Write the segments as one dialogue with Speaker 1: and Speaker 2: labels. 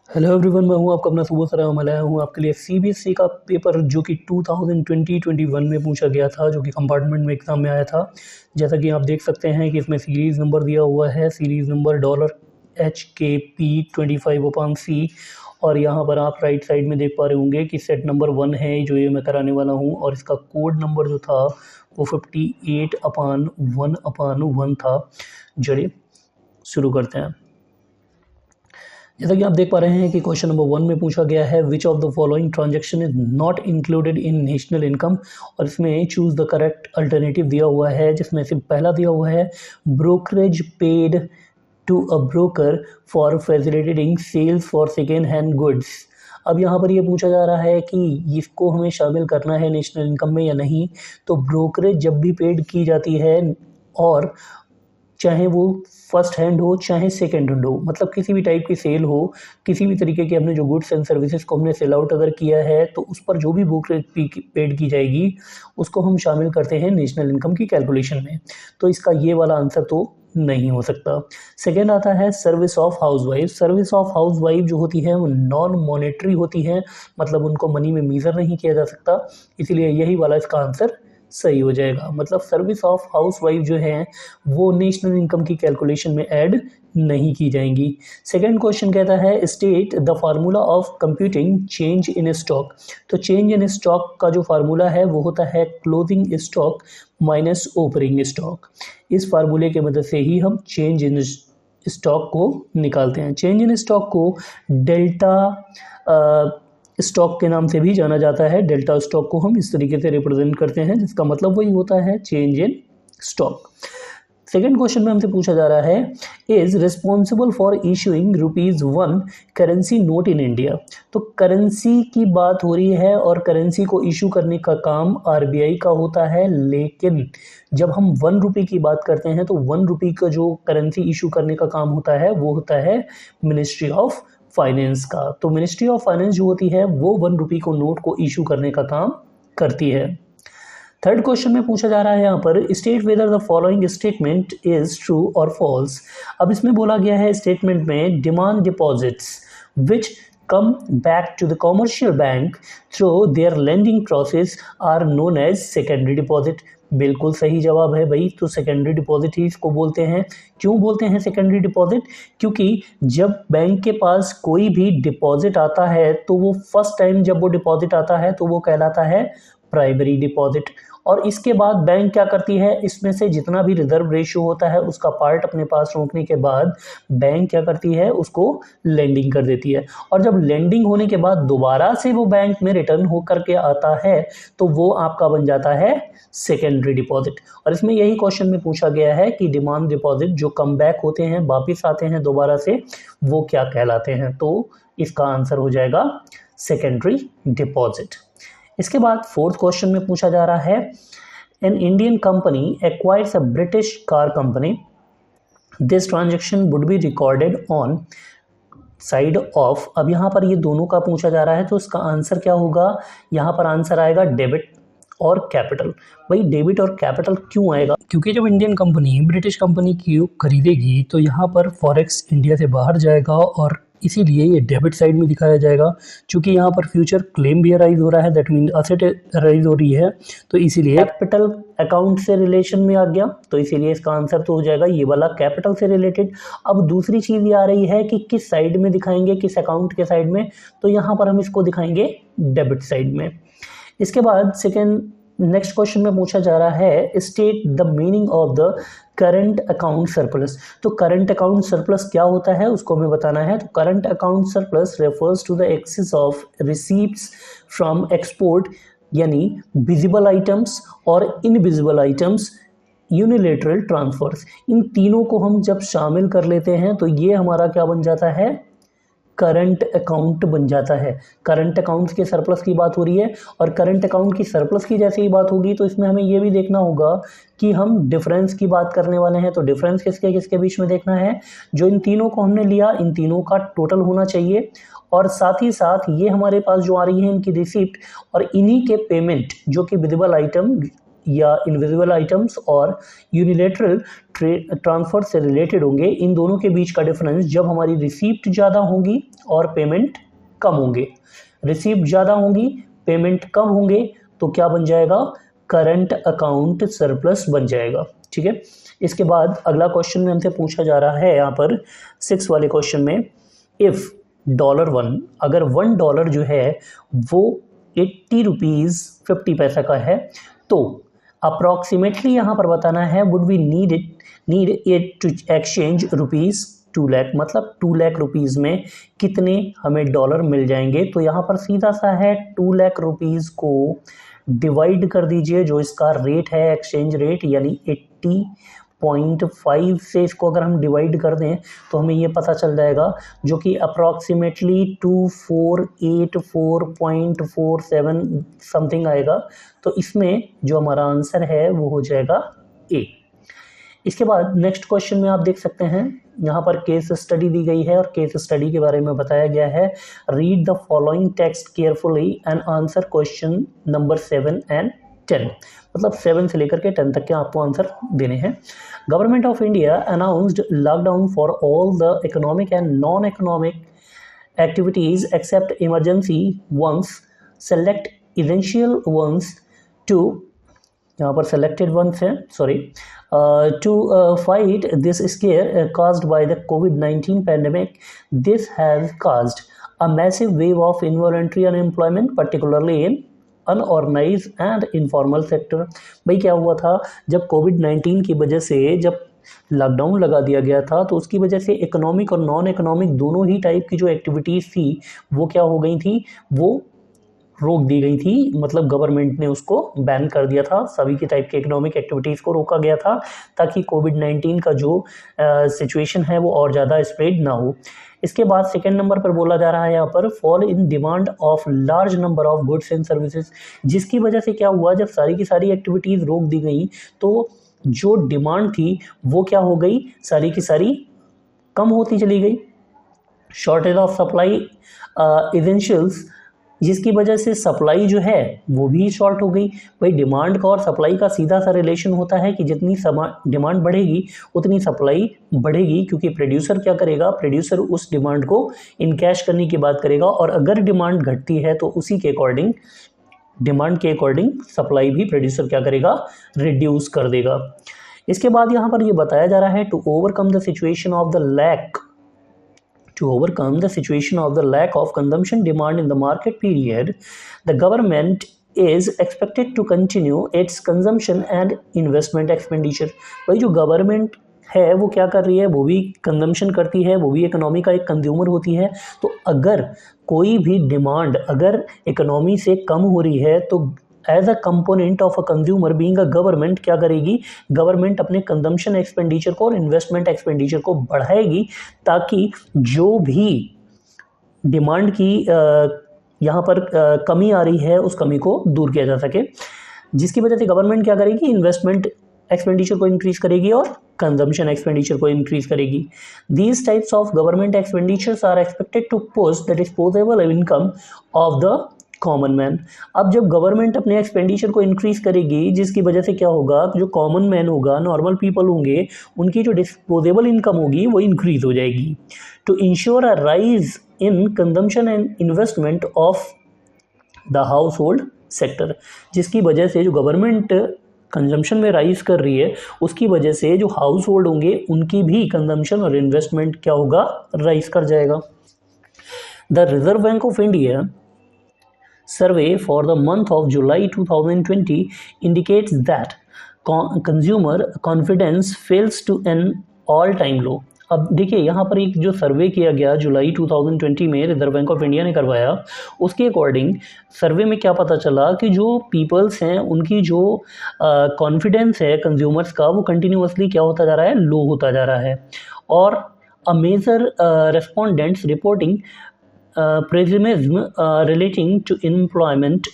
Speaker 1: Hello everyone, मैं हूं आपका अपना सुबह सराय। मैं लाया हूं आपके लिए सीबीएसई का पेपर जो कि 2020-21 में पूछा गया था, जो कि कंपार्टमेंट में एग्ज़ाम में आया था। जैसा कि आप देख सकते हैं कि इसमें सीरीज़ नंबर दिया हुआ है, सीरीज़ नंबर $HKP25/C। और यहाँ पर आप राइट साइड में देख पा रहे होंगे कि सेट नंबर 1 है जो ये मैं कराने वाला हूँ, और इसका कोड नंबर जो था वो 58/1/1 था। चलिए शुरू करते हैं। जैसा कि आप देख पा रहे हैं कि क्वेश्चन नंबर 1 में पूछा गया है which of the following transaction is not included in national income, और इसमें चूज द करेक्ट अल्टरनेटिव दिया हुआ है, जिसमें से पहला दिया हुआ है brokerage paid to a broker for facilitating sales for second hand goods. अब यहाँ पर ये पूछा जा रहा है कि इसको हमें शामिल करना है नेशनल इनकम में या नहीं। तो ब्रोकरेज जब भी पेड की जाती है, और चाहे वो फर्स्ट हैंड हो चाहे सेकेंड हैंड हो, मतलब किसी भी टाइप की सेल हो, किसी भी तरीके की हमने जो गुड्स एंड सर्विसेज को हमने सेल आउट अगर किया है, तो उस पर जो भी ब्रोकरेज पेड की जाएगी उसको हम शामिल करते हैं नेशनल इनकम की कैलकुलेशन में। तो इसका ये वाला आंसर तो नहीं हो सकता। सेकेंड आता है service of housewife. Service of housewife जो होती है वो नॉन मॉनेटरी होती है, मतलब उनको मनी में मीज़र नहीं किया जा सकता, इसीलिए यही वाला इसका आंसर सही हो जाएगा। मतलब सर्विस ऑफ हाउसवाइफ जो है वो नेशनल इनकम की कैलकुलेशन में ऐड नहीं की जाएंगी। सेकंड क्वेश्चन कहता है state the formula of computing change in stock. तो चेंज इन स्टॉक का जो फार्मूला है वो होता है closing stock minus opening stock. इस फार्मूले के मदद से ही हम चेंज इन स्टॉक को निकालते हैं। चेंज इन स्टॉक को डेल्टा स्टॉक के नाम से भी जाना जाता है। डेल्टा स्टॉक को हम इस तरीके से रिप्रेजेंट करते हैं, जिसका मतलब वही होता है change in stock. Second question में हमसे पूछा जा रहा है is responsible for issuing ₹1 currency note in India. तो करेंसी की बात हो रही है और करेंसी को इशू करने का काम आरबीआई का होता है, लेकिन जब हम ₹1 की बात करते हैं तो ₹1 का जो करेंसी इशू करने का काम होता है वो होता है मिनिस्ट्री ऑफ फाइनेंस का। तो मिनिस्ट्री ऑफ फाइनेंस जो होती है वो ₹1 को नोट को इशू करने का काम करती है। थर्ड क्वेश्चन में पूछा जा रहा है यहाँ पर state whether the following statement is true और फॉल्स। अब इसमें बोला गया है स्टेटमेंट में demand deposits which come back to the commercial bank through their lending process are known as secondary deposit। बिल्कुल सही जवाब है भाई। तो सेकेंडरी डिपॉजिट ही इसको बोलते हैं। क्यों बोलते हैं सेकेंडरी डिपॉजिट? क्योंकि जब बैंक के पास कोई भी डिपॉजिट आता है तो वो फर्स्ट टाइम जब वो डिपॉजिट आता है तो वो कहलाता है प्राइमरी डिपॉजिट, और इसके बाद बैंक क्या करती है, इसमें से जितना भी रिजर्व रेशियो होता है उसका पार्ट अपने पास रोकने के बाद बैंक क्या करती है, उसको लेंडिंग कर देती है। और जब लेंडिंग होने के बाद दोबारा से वो बैंक में रिटर्न हो करके आता है तो वो आपका बन जाता है सेकेंडरी डिपॉजिट। और इसमें यही क्वेश्चन में पूछा गया है कि डिमांड डिपॉजिट जो कम बैक होते हैं, वापिस आते हैं दोबारा से, वो क्या कहलाते हैं। तो इसका आंसर हो जाएगा सेकेंडरी डिपॉजिट। इसके बाद फोर्थ क्वेश्चन में पूछा जा रहा है an Indian company acquires a British car company, this transaction would be recorded on side of. अब यहाँ पर ये दोनों का पूछा जा रहा है, तो इसका आंसर क्या होगा? यहाँ पर आंसर आएगा डेबिट और कैपिटल। भाई डेबिट और कैपिटल क्यों आएगा? क्योंकि जब इंडियन कंपनी ब्रिटिश कंपनी की खरीदेगी तो यहाँ पर फॉरेक्स इंडिया से बाहर जाएगा, और इसीलिए ये डेबिट साइड में दिखाया जाएगा। क्योंकि यहाँ पर फ्यूचर क्लेम भी अराइज हो रहा है, दैट मीन असेट अराइज हो रही है, तो इसीलिए कैपिटल अकाउंट से रिलेशन में आ गया, तो इसीलिए इसका आंसर तो हो जाएगा ये वाला कैपिटल से रिलेटेड। अब दूसरी चीज़ ये आ रही है कि किस साइड में दिखाएंगे, किस अकाउंट के साइड में, तो यहाँ पर हम इसको दिखाएंगे डेबिट साइड में। इसके बाद नेक्स्ट क्वेश्चन में पूछा जा रहा है state the meaning of the current account surplus. तो करंट अकाउंट सरप्लस क्या होता है उसको हमें बताना है। तो current account surplus refers to the excess of receipts from export, यानी विजिबल आइटम्स और इनविजिबल आइटम्स, यूनिलेटरल ट्रांसफर्स। इन तीनों को हम जब शामिल कर लेते हैं तो ये हमारा क्या बन जाता है, करंट अकाउंट बन जाता है। करंट अकाउंट्स के सरप्लस की बात हो रही है, और करंट अकाउंट की सरप्लस की जैसे ही बात होगी तो इसमें हमें ये भी देखना होगा कि हम डिफरेंस की बात करने वाले हैं। तो डिफरेंस किसके किसके बीच में देखना है, जो इन तीनों को हमने लिया इन तीनों का टोटल होना चाहिए, और साथ ही साथ ये हमारे पास जो आ रही है इनकी रिसिप्ट और इन्हीं के पेमेंट जो कि विजिबल आइटम या इनविजिबल आइटम्स और यूनिलेटरल ट्रांसफर से रिलेटेड होंगे। इन दोनों के बीच का डिफरेंस जब हमारी रिसीप्ट ज़्यादा होंगी और पेमेंट कम होंगे, रिसीप्ट ज़्यादा होंगी पेमेंट कम होंगे तो क्या बन जाएगा, करंट अकाउंट सरप्लस बन जाएगा। ठीक है, इसके बाद अगला क्वेश्चन में हमसे पूछा जा रहा है यहाँ पर 6 वाले क्वेश्चन में, इफ़ $1, अगर $1 जो है वो 80 रुपीज़ 50 पैसा का है तो अप्रॉक्सीमेटली यहाँ पर बताना है would we need it to exchange rupees 2 lakh, मतलब 2 लाख रुपीज़ में कितने हमें डॉलर मिल जाएंगे। तो यहाँ पर सीधा सा है 2 लाख रुपीज़ को डिवाइड कर दीजिए, जो इसका रेट है एक्सचेंज रेट यानी 80.5 से इसको अगर हम डिवाइड कर दें तो हमें ये पता चल जाएगा, जो कि अप्रॉक्सीमेटली 2484.47 समथिंग आएगा। तो इसमें जो हमारा आंसर है वो हो जाएगा ए। इसके बाद नेक्स्ट क्वेश्चन में आप देख सकते हैं यहाँ पर केस स्टडी दी गई है और केस स्टडी के बारे में बताया गया है, read the following text carefully and answer question number 7 and 10, मतलब 7 से लेकर के 10 तक के आपको आंसर देने हैं। Government of India announced lockdown for all the economic and non economic activities except emergency ones, select essential ones too, यहाँ पर selected ones है, sorry, to fight this scare caused by the COVID-19 pandemic. This has caused a massive wave of involuntary unemployment, particularly in unorganized and informal sector. भाई क्या हुआ था, जब COVID-19 की वजह से जब लॉकडाउन लगा दिया गया था तो उसकी वजह से इकोनॉमिक और नॉन इकोनॉमिक दोनों ही टाइप की जो एक्टिविटीज़ थी वो क्या हो गई थी, वो रोक दी गई थी, मतलब गवर्नमेंट ने उसको बैन कर दिया था, सभी की टाइप के इकोनॉमिक एक्टिविटीज़ को रोका गया था ताकि कोविड-19 का जो सिचुएशन है वो और ज़्यादा स्प्रेड ना हो। इसके बाद सेकेंड नंबर पर बोला जा रहा है यहाँ पर fall in demand of large number of goods and services, जिसकी वजह से क्या हुआ, जब सारी की सारी एक्टिविटीज़ रोक दी गई तो जो डिमांड थी वो क्या हो गई, सारी की सारी कम होती चली गई। शॉर्टेज ऑफ सप्लाई इसेंशियल्स, जिसकी वजह से सप्लाई जो है वो भी शॉर्ट हो गई। भाई डिमांड का और सप्लाई का सीधा सा रिलेशन होता है कि जितनी डिमांड बढ़ेगी उतनी सप्लाई बढ़ेगी, क्योंकि प्रोड्यूसर क्या करेगा, प्रोड्यूसर उस डिमांड को इनकैश करने की बात करेगा और अगर डिमांड घटती है तो उसी के अकॉर्डिंग, डिमांड के अकॉर्डिंग सप्लाई भी प्रोड्यूसर क्या करेगा, रिड्यूस कर देगा। इसके बाद यहाँ पर ये बताया जा रहा है to overcome the situation of the lack, to overcome the situation of the lack of consumption demand in the market period, the government is expected to continue its consumption and investment expenditure. भाई जो government है वो क्या कर रही है, वो भी कंजम्पशन करती है, वो भी इकोनॉमी का एक कंज्यूमर होती है। तो अगर कोई भी डिमांड अगर इकोनॉमी से कम हो रही है तो as a component of a consumer being a government क्या करेगी, गवर्नमेंट अपने कंजम्पशन एक्सपेंडिचर को और इन्वेस्टमेंट एक्सपेंडिचर को बढ़ाएगी ताकि जो भी डिमांड की यहाँ पर कमी आ रही है उस कमी को दूर किया जा सके, जिसकी वजह से गवर्नमेंट क्या करेगी, इन्वेस्टमेंट एक्सपेंडिचर को इंक्रीज करेगी और कंजम्पशन एक्सपेंडिचर को इंक्रीज करेगी। These types of government expenditures are expected to push the disposable income of the common man. अब जब गवर्नमेंट अपने एक्सपेंडिचर को इंक्रीज करेगी, जिसकी वजह से क्या होगा, जो कॉमन मैन होगा, नॉर्मल पीपल होंगे, उनकी जो डिस्पोजेबल इनकम होगी वो इंक्रीज हो जाएगी। To ensure a rise in consumption and investment of the household sector, जिसकी वजह से जो गवर्नमेंट कंजम्पशन में राइज कर रही है उसकी वजह से जो हाउस होल्ड होंगे उनकी भी कंजम्पशन और इन्वेस्टमेंट क्या होगा, राइज कर जाएगा। The reserve bank of India survey for the month of July 2020 indicates that consumer confidence fails to an all-time low. अब देखिए यहाँ पर एक जो सर्वे किया गया जुलाई 2020 में रिजर्व बैंक ऑफ इंडिया ने करवाया, उसके अकॉर्डिंग सर्वे में क्या पता चला कि जो पीपल्स हैं उनकी जो कॉन्फिडेंस है कंज्यूमर्स का वो कंटिन्यूअसली क्या होता जा रहा है, लो होता जा रहा है। और a major respondents reporting pessimism relating to employment,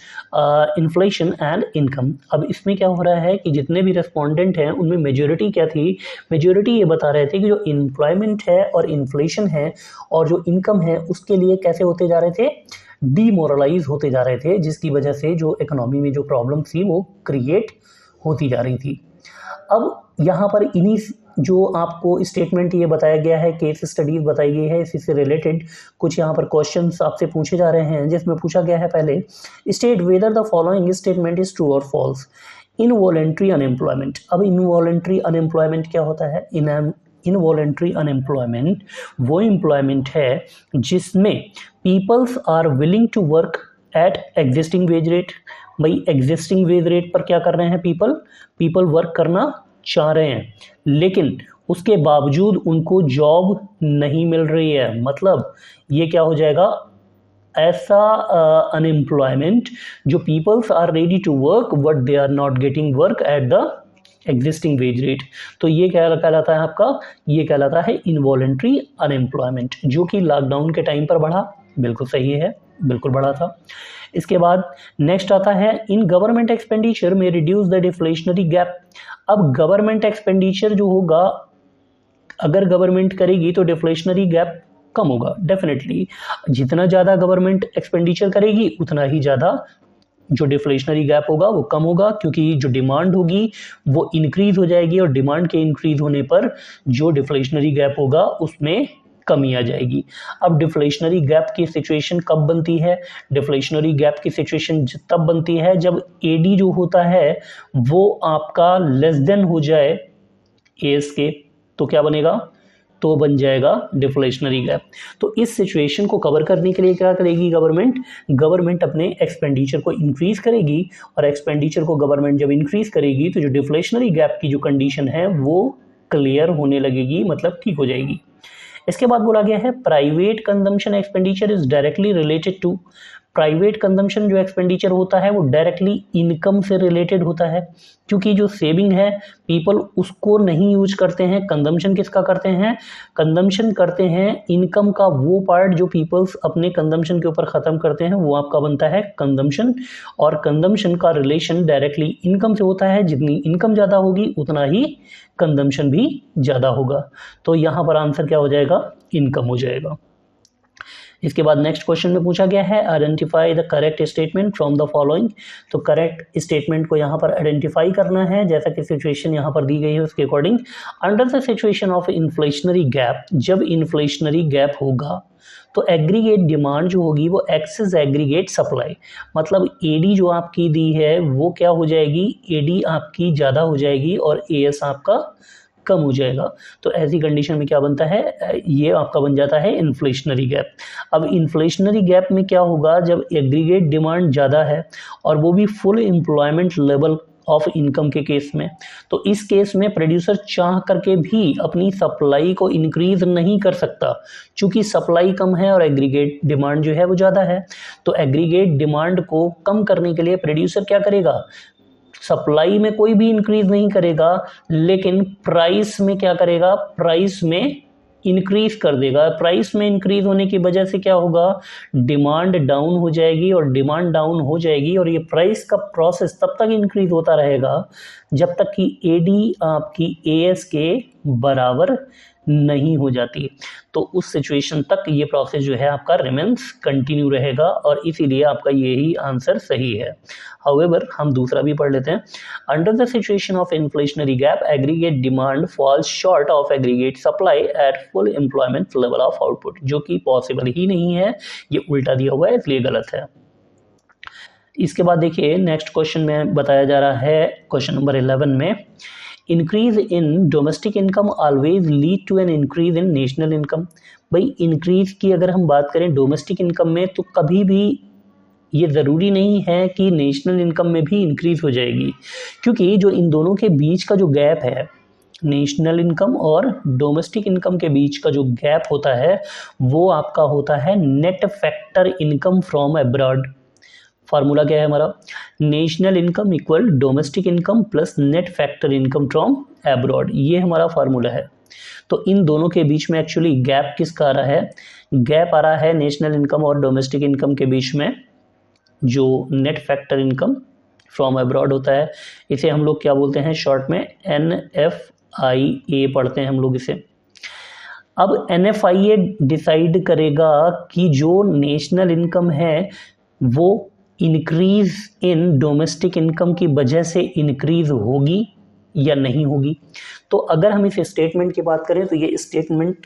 Speaker 1: inflation and income। अब इसमें क्या हो रहा है कि जितने भी रेस्पोंडेंट हैं उनमें मेजोरिटी क्या थी, मेजोरिटी ये बता रहे थे कि जो इम्प्लॉयमेंट है और इन्फ्लेशन है और जो इनकम है उसके लिए कैसे होते जा रहे थे, डीमोरलाइज होते जा रहे थे, जिसकी वजह से जो इकोनॉमी में जो प्रॉब्लम थी वो क्रिएट होती जा रही थी। अब यहाँ पर इन्हीं जो आपको स्टेटमेंट ये बताया गया है, केस स्टडीज बताई गई है, इसी से रिलेटेड कुछ यहाँ पर क्वेश्चंस आपसे पूछे जा रहे हैं, जिसमें पूछा गया है पहले, state whether the following statement is true और फॉल्स। Involuntary unemployment. अब इनवॉलेंट्री अनएम्प्लॉयमेंट क्या होता है? इनवॉलेंट्री अनएम्प्लॉयमेंट वो एम्प्लॉयमेंट है जिसमें peoples are willing to work at existing wage rate. भाई एग्जिस्टिंग वेज रेट पर क्या कर रहे हैं? पीपल वर्क करना चाह रहे हैं, लेकिन उसके बावजूद उनको जॉब नहीं मिल रही है। मतलब ये क्या हो जाएगा? ऐसा अनएम्प्लॉयमेंट जो peoples are ready to work but they are not getting work at the existing wage rate. तो ये क्या कहलाता है आपका? ये कहलाता है इनवॉलेंट्री अनएम्प्लॉयमेंट, जो कि लॉकडाउन के टाइम पर बढ़ा। बिल्कुल सही है, बिल्कुल बढ़ा था। इसके बाद नेक्स्ट आता है, इन गवर्नमेंट एक्सपेंडिचर में रिड्यूस द डिफ्लेशनरी गैप। अब गवर्नमेंट एक्सपेंडिचर जो होगा, अगर गवर्नमेंट करेगी तो डिफ्लेशनरी गैप कम होगा। डेफिनेटली जितना ज़्यादा गवर्नमेंट एक्सपेंडिचर करेगी उतना ही ज़्यादा जो डिफ्लेशनरी गैप होगा वो कम होगा, क्योंकि जो डिमांड होगी वो इंक्रीज हो जाएगी, और डिमांड के इंक्रीज होने पर जो डिफ्लेशनरी गैप होगा उसमें कमी आ जाएगी। अब डिफ्लेशनरी गैप की सिचुएशन कब बनती है? डिफ्लेशनरी गैप की सिचुएशन तब बनती है जब एडी जो होता है वो आपका लेस देन हो जाए एएस के। तो क्या बनेगा? तो बन जाएगा डिफ्लेशनरी गैप। तो इस सिचुएशन को कवर करने के लिए क्या करेगी गवर्नमेंट अपने एक्सपेंडिचर को इंक्रीज करेगी, और एक्सपेंडिचर को गवर्नमेंट जब इंक्रीज करेगी तो जो डिफ्लेशनरी गैप की जो कंडीशन है वो क्लियर होने लगेगी, मतलब ठीक हो जाएगी। इसके बाद बोला गया है, private consumption expenditure is directly related to. Private consumption जो एक्सपेंडिचर होता है वो डायरेक्टली इनकम से रिलेटेड होता है, क्योंकि जो सेविंग है पीपल उसको नहीं यूज करते हैं। कंजम्पशन किसका करते हैं? कंजम्पशन करते हैं इनकम का वो पार्ट जो पीपल्स अपने कंजम्पशन के ऊपर ख़त्म करते हैं, वो आपका बनता है कंजम्पशन। और कंजम्पशन का रिलेशन डायरेक्टली इनकम से होता है। जितनी इनकम ज़्यादा होगी उतना ही कंजम्पशन भी ज़्यादा होगा। तो यहाँ पर आंसर क्या हो जाएगा? इनकम हो जाएगा। इसके बाद नेक्स्ट क्वेश्चन में पूछा गया है, identify the correct statement from the following. तो करेक्ट स्टेटमेंट को यहाँ पर आइडेंटिफाई करना है, जैसा कि सिचुएशन यहाँ पर दी गई है उसके according. Under the situation of inflationary gap, जब इन्फ्लेशनरी गैप होगा तो एग्रीगेट डिमांड जो होगी वो एक्सेस एग्रीगेट सप्लाई, मतलब एडी जो आपकी दी है वो क्या हो जाएगी? एडी आपकी ज़्यादा हो जाएगी और एएस आपका कम हो जाएगा। तो ऐसी कंडीशन में क्या बनता है? ये आपका बन जाता है इन्फ्लेशनरी गैप। अब इन्फ्लेशनरी गैप में क्या होगा? जब एग्रीगेट डिमांड ज़्यादा है और वो भी full employment level of income के केस में, तो इस केस में प्रोड्यूसर चाह करके भी अपनी सप्लाई को इंक्रीज नहीं कर सकता, क्योंकि सप्लाई कम है और एग्रीगेट डिमांड जो है वो ज़्यादा है। तो एग्रीगेट डिमांड को कम करने के लिए प्रोड्यूसर क्या करेगा? सप्लाई में कोई भी इंक्रीज नहीं करेगा, लेकिन प्राइस में क्या करेगा? प्राइस में इंक्रीज कर देगा। प्राइस में इंक्रीज होने की वजह से क्या होगा? डिमांड डाउन हो जाएगी, और डिमांड डाउन हो जाएगी और ये प्राइस का प्रोसेस तब तक इंक्रीज होता रहेगा जब तक कि एडी आपकी एएस के बराबर नहीं हो जाती। तो उस सिचुएशन तक ये प्रोसेस जो है आपका रिमेंस कंटिन्यू रहेगा, और इसीलिए आपका यही आंसर सही है। हाउएवर हम दूसरा भी पढ़ लेते हैं। Under the situation of inflationary gap, aggregate demand falls short of aggregate supply at full employment level of output, जो कि पॉसिबल ही नहीं है, ये उल्टा दिया हुआ है इसलिए गलत है। इसके बाद देखिए नेक्स्ट क्वेश्चन में बताया जा रहा है, क्वेश्चन नंबर 11 में, increase in domestic income always lead to an increase in national income. भाई इंक्रीज की अगर हम बात करें डोमेस्टिक इनकम में, तो कभी भी ये ज़रूरी नहीं है कि नेशनल इनकम में भी इंक्रीज हो जाएगी, क्योंकि जो इन दोनों के बीच का जो गैप है, नेशनल इनकम और डोमेस्टिक इनकम के बीच का जो गैप होता है वो आपका होता है net factor income from abroad. Formula क्या है हमारा? National income equal domestic income plus net factor income from abroad, ये हमारा फार्मूला है। तो इन दोनों के बीच में एक्चुअली गैप किसका आ रहा है? गैप आ रहा है नेशनल इनकम और डोमेस्टिक इनकम के बीच में, जो net factor income from abroad होता है। इसे हम लोग क्या बोलते हैं शॉर्ट में? NFIA पढ़ते हैं हम लोग इसे। अब NFIA डिसाइड करेगा कि जो नेशनल इनकम है वो इंक्रीज इन डोमेस्टिक इनकम की वजह से इंक्रीज होगी या नहीं होगी। तो अगर हम इस स्टेटमेंट की बात करें तो ये स्टेटमेंट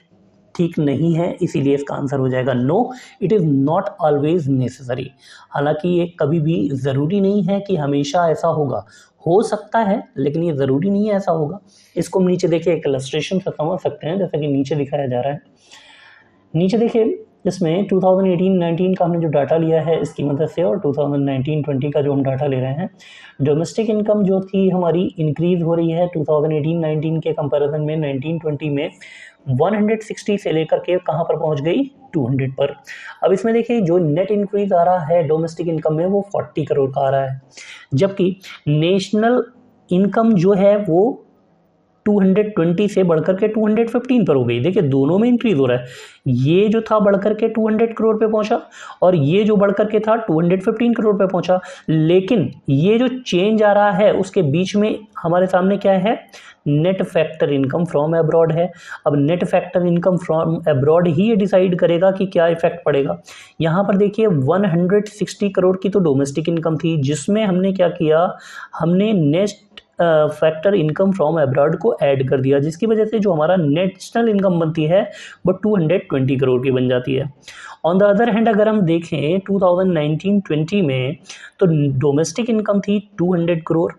Speaker 1: ठीक नहीं है, इसीलिए इसका आंसर हो जाएगा no, it is not always necessary. हालांकि ये कभी भी ज़रूरी नहीं है कि हमेशा ऐसा होगा, हो सकता है लेकिन ये ज़रूरी नहीं है ऐसा होगा। इसको हम नीचे देखिए एक इलस्ट्रेशन से समझ सकते हैं, जैसा कि नीचे दिखाया जा रहा है। नीचे देखिए इसमें 2018-19 का हमने जो डाटा लिया है इसकी मदद से, और 2019-20 का जो हम डाटा ले रहे हैं, डोमेस्टिक इनकम जो थी हमारी इंक्रीज हो रही है 2018-19 के कंपैरिजन में 19-20 में 160 से लेकर के कहाँ पर पहुँच गई 200 पर। अब इसमें देखिए जो नेट इंक्रीज आ रहा है डोमेस्टिक इनकम में वो 40 करोड़ का आ रहा है, जबकि नेशनल इनकम जो है वो 220 से बढ़कर के 215 पर हो गई। देखिए दोनों में इंक्रीज हो रहा है, ये जो था बढ़कर के 200 करोड़ पे पहुंचा और ये जो बढ़कर के था 215 करोड़ पे पहुंचा, लेकिन ये जो चेंज आ रहा है उसके बीच में हमारे सामने क्या है, net factor income from abroad है। अब net factor income from abroad ही ये डिसाइड करेगा कि क्या इफेक्ट पड़ेगा। यहाँ पर देखिए 160 करोड़ की तो डोमेस्टिक इनकम थी, जिसमें हमने क्या किया, हमने net factor income from abroad को ऐड कर दिया, जिसकी वजह से जो हमारा नेशनल इनकम बनती है वो 220 करोड़ की बन जाती है। ऑन द अदर हैंड अगर हम देखें 2019-20 में तो डोमेस्टिक इनकम थी 200 करोड़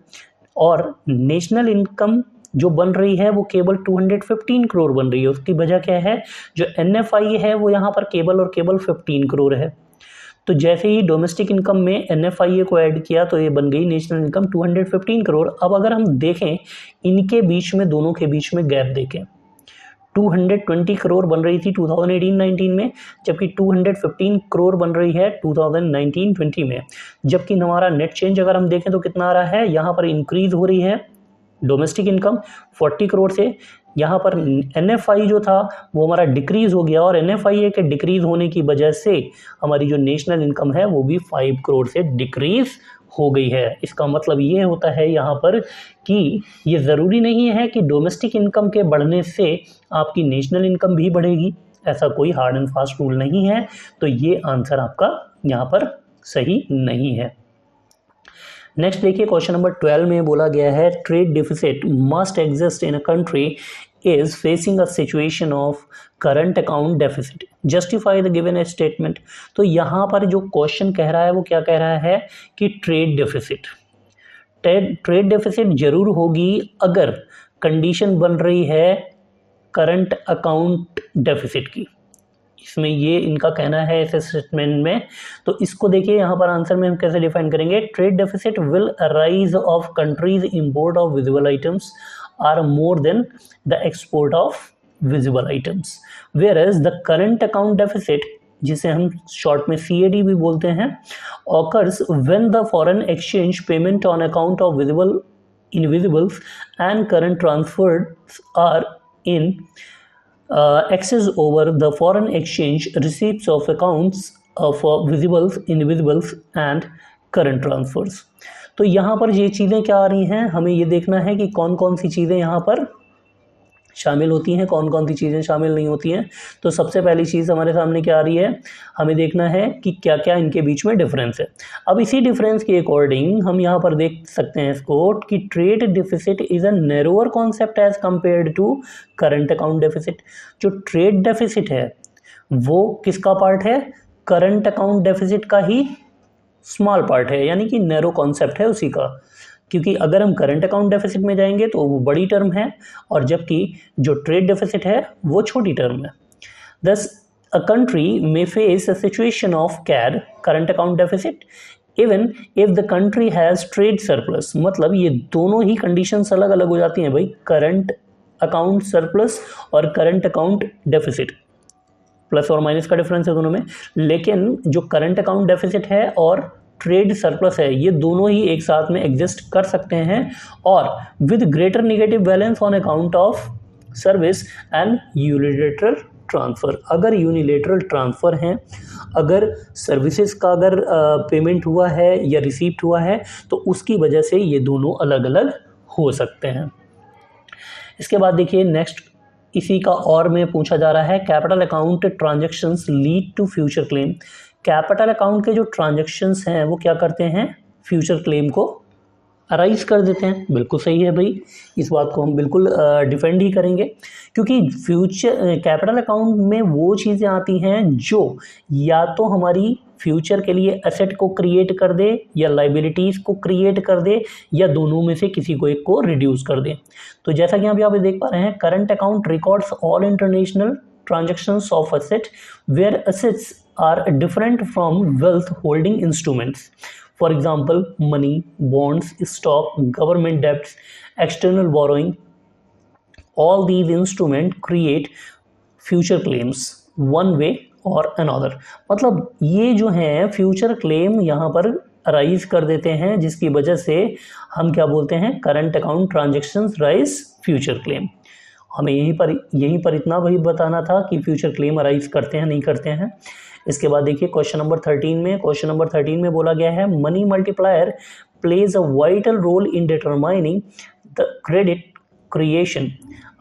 Speaker 1: और नेशनल इनकम जो बन रही है वो केवल 215 करोड़ बन रही है। उसकी वजह क्या है, जो NFI है वो यहाँ पर केवल 15 करोड़ है। तो जैसे ही डोमेस्टिक इनकम में NFIA को ऐड किया तो ये बन गई नेशनल इनकम 215 करोड़। अब अगर हम देखें इनके बीच में, दोनों के बीच में गैप देखें, 220 करोड़ बन रही थी 2018-19 में, जबकि 215 करोड़ बन रही है 2019-20 में। जबकि हमारा नेट चेंज अगर हम देखें तो कितना आ रहा है, यहाँ पर इंक्रीज हो रही है डोमेस्टिक इनकम 40 करोड़ से, यहाँ पर NFI जो था वो हमारा डिक्रीज हो गया और NFIA के डिक्रीज होने की वजह से हमारी जो नेशनल इनकम है वो भी 5 करोड़ से डिक्रीज हो गई है। इसका मतलब ये होता है यहाँ पर कि ये ज़रूरी नहीं है कि डोमेस्टिक इनकम के बढ़ने से आपकी नेशनल इनकम भी बढ़ेगी, ऐसा कोई हार्ड एंड फास्ट रूल नहीं है। तो ये आंसर आपका यहाँ पर सही नहीं है। नेक्स्ट देखिए क्वेश्चन नंबर 12 में बोला गया है trade deficit must exist in a country is facing a situation of current account deficit, justify the given statement. तो यहाँ पर जो क्वेश्चन कह रहा है वो क्या कह रहा है कि ट्रेड डेफिसिट जरूर होगी अगर कंडीशन बन रही है करंट अकाउंट डेफिसिट की। इसमें ये इनका कहना है इस स्टेटमेंट में। तो इसको देखिए यहाँ पर आंसर में हम कैसे डिफाइन करेंगे, trade deficit will arise of countries import of visible items are more than the export of visible items, whereas the current account deficit, जिसे हम शॉर्ट में CAD भी बोलते हैं, occurs when the foreign exchange payment on account of visible invisibles and current transfers are in excess over the foreign exchange receipts of accounts for visibles, invisibles and current transfers। तो यहाँ पर ये चीज़ें क्या आ रही हैं, हमें ये देखना है कि कौन कौन सी चीज़ें यहाँ पर शामिल होती हैं, कौन कौन सी चीज़ें शामिल नहीं होती हैं। तो सबसे पहली चीज़ हमारे सामने क्या आ रही है, हमें देखना है कि क्या क्या इनके बीच में डिफरेंस है। अब इसी डिफरेंस के अकॉर्डिंग हम यहाँ पर देख सकते हैं इसको कि trade deficit is a narrower concept as compared to current account deficit. जो ट्रेड डेफिसिट है वो किसका पार्ट है, करंट अकाउंट डेफिसिट का ही स्मॉल पार्ट है, यानी कि नैरो कॉन्सेप्ट है उसी का। क्योंकि अगर हम करंट अकाउंट डेफिसिट में जाएंगे तो वो बड़ी टर्म है और जबकि जो ट्रेड डेफिसिट है वो छोटी टर्म है। दस a country may face a situation of CAD current account deficit even if the country has trade surplus. मतलब ये दोनों ही कंडीशंस अलग अलग हो जाती हैं भाई, करंट अकाउंट सरप्लस और करंट अकाउंट डेफिसिट, प्लस और माइनस का डिफरेंस है दोनों में। लेकिन जो करंट अकाउंट डेफिसिट है और ट्रेड सरप्लस है ये दोनों ही एक साथ में एग्जिस्ट कर सकते हैं और with greater negative balance on account of service and unilateral transfer. अगर यूनिलेटरल ट्रांसफ़र हैं, अगर सर्विसेज का अगर पेमेंट हुआ है या रिसीप्ट हुआ है तो उसकी वजह से ये दोनों अलग अलग हो सकते हैं। इसके बाद देखिए नेक्स्ट इसी का और में पूछा जा रहा है capital account transactions lead to future claim. Capital account के जो ट्रांजैक्शंस हैं वो क्या करते हैं, फ्यूचर क्लेम को अराइज कर देते हैं। बिल्कुल सही है भाई, इस बात को हम बिल्कुल डिफेंड ही करेंगे, क्योंकि फ्यूचर कैपिटल अकाउंट में वो चीज़ें आती हैं जो या तो हमारी फ्यूचर के लिए एसेट को क्रिएट कर दे या लाइबिलिटीज़ को क्रिएट कर दे या दोनों में से किसी को एक को रिड्यूस कर दे। तो जैसा कि आप यहाँ पे देख पा रहे हैं, current account records all international transactions of asset where assets are different from wealth holding instruments. For example, money, bonds, stock, government debts, external borrowing. All these instruments create future claims one way or another. मतलब ये जो है future claim यहाँ पर rise कर देते हैं, जिसकी वजह से हम क्या बोलते हैं, current account transactions rise future claim. हमें यहीं पर इतना वही बताना था कि फ्यूचर क्लेम अराइज करते हैं नहीं करते हैं। इसके बाद देखिए क्वेश्चन नंबर 13 में बोला गया है money multiplier plays a vital role in determining the credit creation.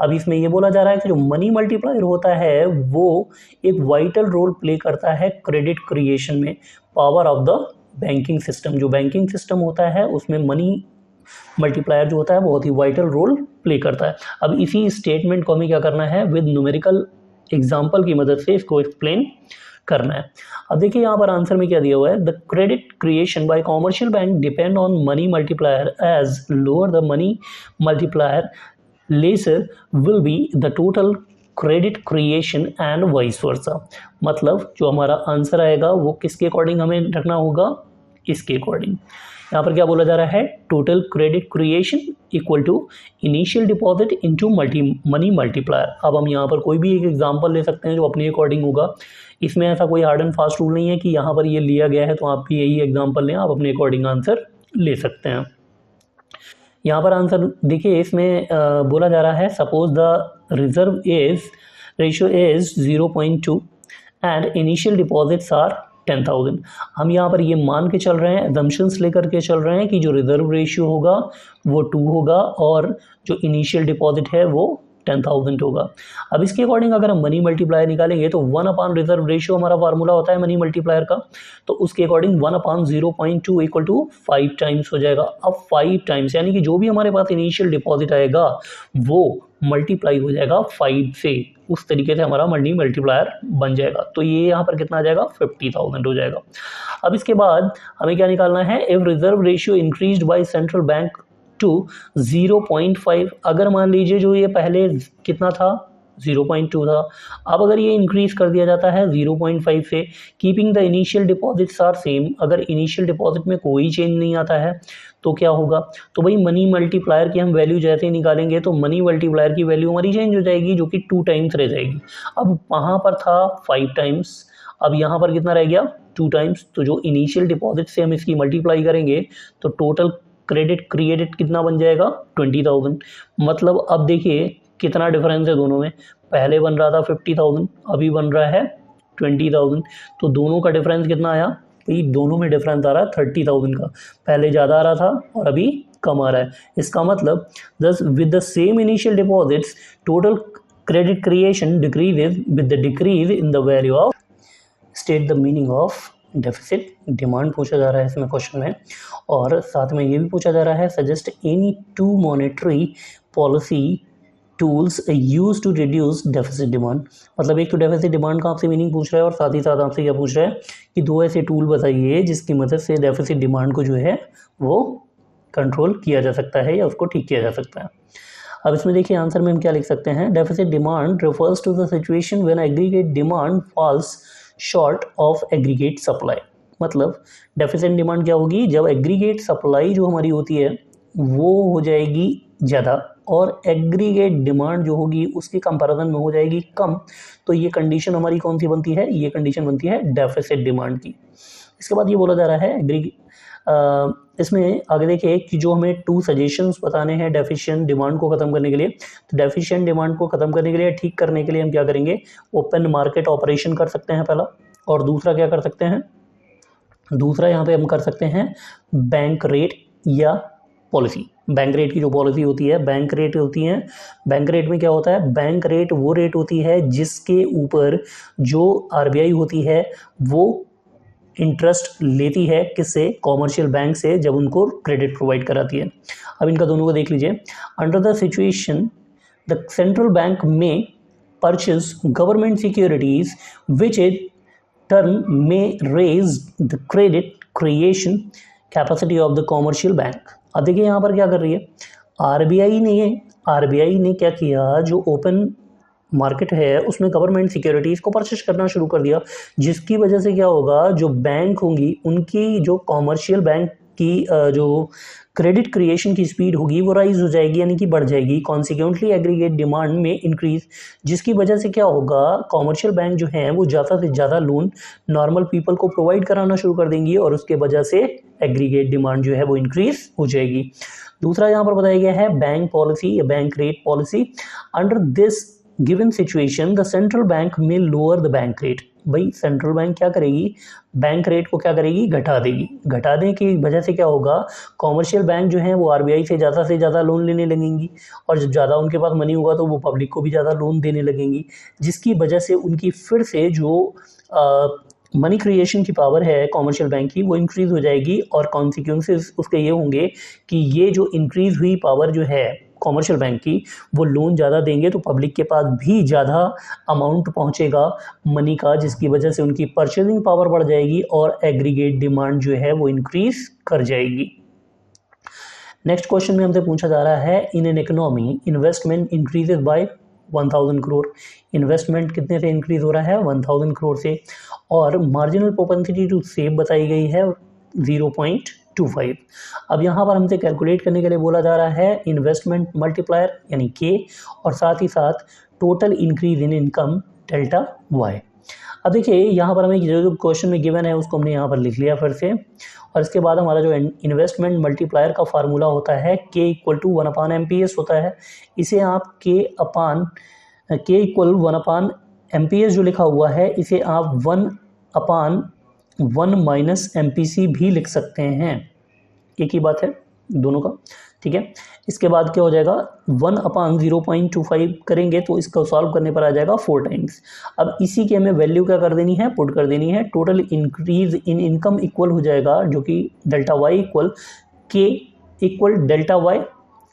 Speaker 1: अब इसमें ये बोला जा रहा है कि जो मनी मल्टीप्लायर होता है वो एक वाइटल रोल प्ले करता है क्रेडिट क्रिएशन में, power of the banking system. जो बैंकिंग सिस्टम होता है उसमें मनी मल्टीप्लायर जो होता है बहुत ही वाइटल रोल प्ले करता है। अब इसी स्टेटमेंट को हमें क्या करना है, विद न्यूमेरिकल एग्जांपल की मदद से इसको एक्सप्लेन करना है। अब देखिए यहाँ पर आंसर में क्या दिया हुआ है, the credit creation by commercial bank depend on money multiplier as lower the money multiplier lesser will be the total credit creation and vice versa. मतलब जो हमारा आंसर आएगा वो किसके अकॉर्डिंग हमें रखना होगा, इसके अकॉर्डिंग। यहाँ पर क्या बोला जा रहा है, total credit creation equal to initial deposit into money multiplier. अब हम यहाँ पर कोई भी एक एग्जांपल ले सकते हैं जो अपने अकॉर्डिंग होगा। इसमें ऐसा कोई हार्ड एंड फास्ट रूल नहीं है कि यहाँ पर ये लिया गया है तो आप भी यही एग्जांपल लें, आप अपने अकॉर्डिंग आंसर ले सकते हैं। यहाँ पर आंसर देखिए, इसमें बोला जा रहा है suppose the reserve ratio is 0.2 and initial deposits are 10,000। हम यहाँ पर ये मान के चल रहे हैं, assumptions लेकर के चल रहे हैं कि जो रिजर्व रेशियो होगा वो 2 होगा और जो इनिशियल डिपॉजिट है वो 10,000 होगा। अब इसके अकॉर्डिंग अगर हम मनी मल्टीप्लायर निकालेंगे तो 1 रिजर्व रेशियो हमारा फार्मूला होता है मनी मल्टीप्लायर का, तो उसके अकॉर्डिंग 1/0.2 इक्वल टू 5 टाइम्स हो जाएगा। अब 5 टाइम्स यानी कि जो भी हमारे पास इनिशियल डिपॉजिट आएगा वो मल्टीप्लाई हो जाएगा 5 से, उस तरीके से हमारा मनी मल्टीप्लायर बन जाएगा। तो ये यहाँ पर कितना आ जाएगा, 50,000 हो जाएगा। अब इसके बाद हमें क्या निकालना है, if reserve ratio increased by central bank to 0.5। अगर मान लीजिए जो ये पहले कितना था 0.2 था, अब अगर ये इंक्रीज कर दिया जाता है 0.5 से, keeping the initial deposits are same. अगर इनिशियल डिपॉजिट में कोई चेंज नहीं आता है तो क्या होगा, तो भाई मनी मल्टीप्लायर की हम वैल्यू जैसे ही निकालेंगे तो मनी मल्टीप्लायर की वैल्यू हमारी चेंज हो जाएगी जो कि 2 टाइम्स रह जाएगी। अब वहाँ पर था 5 टाइम्स, अब यहाँ पर कितना रह गया 2 टाइम्स। तो जो इनिशियल डिपॉजिट से हम इसकी मल्टीप्लाई करेंगे तो टोटल क्रेडिट क्रिएटेड कितना बन जाएगा 20,000। मतलब अब देखिए कितना डिफरेंस है दोनों में, पहले बन रहा था 50,000 अभी बन रहा है 20,000। तो दोनों का डिफरेंस कितना आया, तो दोनों में डिफरेंस आ रहा है 30,000 का, पहले ज़्यादा आ रहा था और अभी कम आ रहा है। इसका मतलब दस with the same initial deposits total credit creation decreases with the decrease in the value of, state the meaning of deficit demand पूछा जा रहा है इसमें क्वेश्चन में। और साथ में ये भी पूछा जा रहा है suggest any 2 monetary policy tools use to reduce deficit demand. मतलब एक तो डेफिसिट डिमांड का आपसे मीनिंग पूछ रहा है और साथ ही साथ आपसे क्या पूछ रहा है कि 2 ऐसे टूल बताइए जिसकी मदद से डेफिसिट डिमांड को जो है वो कंट्रोल किया जा सकता है या उसको ठीक किया जा सकता है। अब इसमें देखिए आंसर में हम क्या लिख सकते हैं, deficit demand refers to the situation when aggregate demand falls short of aggregate supply. मतलब डेफिसिट डिमांड क्या होगी, जब एग्रीगेट सप्लाई जो हमारी होती है वो हो जाएगी ज़्यादा और एग्रीगेट डिमांड जो होगी उसके कंपैरिजन में हो जाएगी कम। तो ये कंडीशन हमारी कौन सी बनती है, ये कंडीशन बनती है डेफिसिट डिमांड की। इसके बाद ये बोला जा रहा है इसमें आगे देखिए कि जो हमें 2 सजेशंस बताने हैं डेफिशिएंट डिमांड को ख़त्म करने के लिए। तो डेफिशिएंट डिमांड को ख़त्म करने के लिए, ठीक करने के लिए हम क्या करेंगे, ओपन मार्केट ऑपरेशन कर सकते हैं पहला, और दूसरा क्या कर सकते हैं, दूसरा यहाँ पे हम कर सकते हैं बैंक रेट या पॉलिसी। बैंक रेट की जो पॉलिसी होती है, बैंक रेट होती है, बैंक रेट में क्या होता है, बैंक रेट वो रेट होती है जिसके ऊपर जो आरबीआई होती है वो इंटरेस्ट लेती है किससे, कॉमर्शियल बैंक से, जब उनको क्रेडिट प्रोवाइड कराती है। अब इनका दोनों को देख लीजिए। Under the situation the central bank may purchase government securities which it turn may raise the credit creation capacity of the commercial bank. अब देखिए यहाँ पर क्या कर रही है आरबीआई ने क्या किया, जो ओपन मार्केट है उसमें गवर्नमेंट सिक्योरिटीज़ को परचेज करना शुरू कर दिया, जिसकी वजह से क्या होगा, जो बैंक होंगी उनकी, जो कॉमर्शियल बैंक की जो क्रेडिट क्रिएशन की स्पीड होगी वो राइज हो जाएगी, यानी कि बढ़ जाएगी। कॉन्सिक्वेंटली एग्रीगेट डिमांड में इंक्रीज, जिसकी वजह से क्या होगा, कॉमर्शियल बैंक जो हैं वो ज़्यादा से ज़्यादा लोन नॉर्मल पीपल को प्रोवाइड कराना शुरू कर देंगी और उसके वजह से एग्रीगेट डिमांड जो है वो इंक्रीज हो जाएगी। दूसरा यहाँ पर बताया गया है बैंक पॉलिसी या bank rate policy. Under this given situation the central bank में लोअर द बैंक रेट। भाई सेंट्रल बैंक क्या करेगी, बैंक रेट को क्या करेगी, घटा देगी। घटाने की वजह से क्या होगा, कॉमर्शियल बैंक जो है वो आरबीआई से ज़्यादा लोन लेने लगेंगी और जब ज़्यादा उनके पास मनी होगा तो वो पब्लिक को भी ज़्यादा लोन देने लगेंगी, जिसकी वजह से उनकी फिर से जो मनी क्रिएशन की पावर है कॉमर्शियल बैंक की वो इंक्रीज़ हो जाएगी और कॉन्सिक्वेंसेस उसके ये होंगे कि ये जो इंक्रीज़ हुई पावर जो है कॉमर्शियल बैंक की, वो लोन ज़्यादा देंगे तो पब्लिक के पास भी ज़्यादा अमाउंट पहुंचेगा मनी का, जिसकी वजह से उनकी परचेजिंग पावर बढ़ जाएगी और एग्रीगेट डिमांड जो है वो इंक्रीज कर जाएगी। नेक्स्ट क्वेश्चन में हमसे पूछा जा रहा है, in an economy investment increases by 1000 crore. Investment कितने से इंक्रीज हो रहा है, 1000 करोड़ से, और मार्जिनल प्रोपेंसिटी टू सेव बताई गई है 0.25। अब यहाँ पर हमसे कैलकुलेट करने के लिए बोला जा रहा है इन्वेस्टमेंट मल्टीप्लायर यानी के, और साथ ही साथ total increase in income delta Y. अब देखिए यहाँ पर हमें जो क्वेश्चन में गिवन है उसको हमने यहाँ पर लिख लिया फिर से, और इसके बाद हमारा जो इन्वेस्टमेंट मल्टीप्लायर का फार्मूला होता है के इक्वल टू 1/MPS होता है। इसे आप के इक्वल 1/MPS जो लिखा हुआ है इसे आप 1/1 - MPC भी लिख सकते हैं, एक ही बात है दोनों का, ठीक है। इसके बाद क्या हो जाएगा, 1/0.25 करेंगे तो इसको सॉल्व करने पर आ जाएगा 4 टाइम्स। अब इसी की हमें वैल्यू क्या कर देनी है, पुट कर देनी है। Total increase in income equal हो जाएगा, जो कि डेल्टा वाई इक्वल के equal delta Y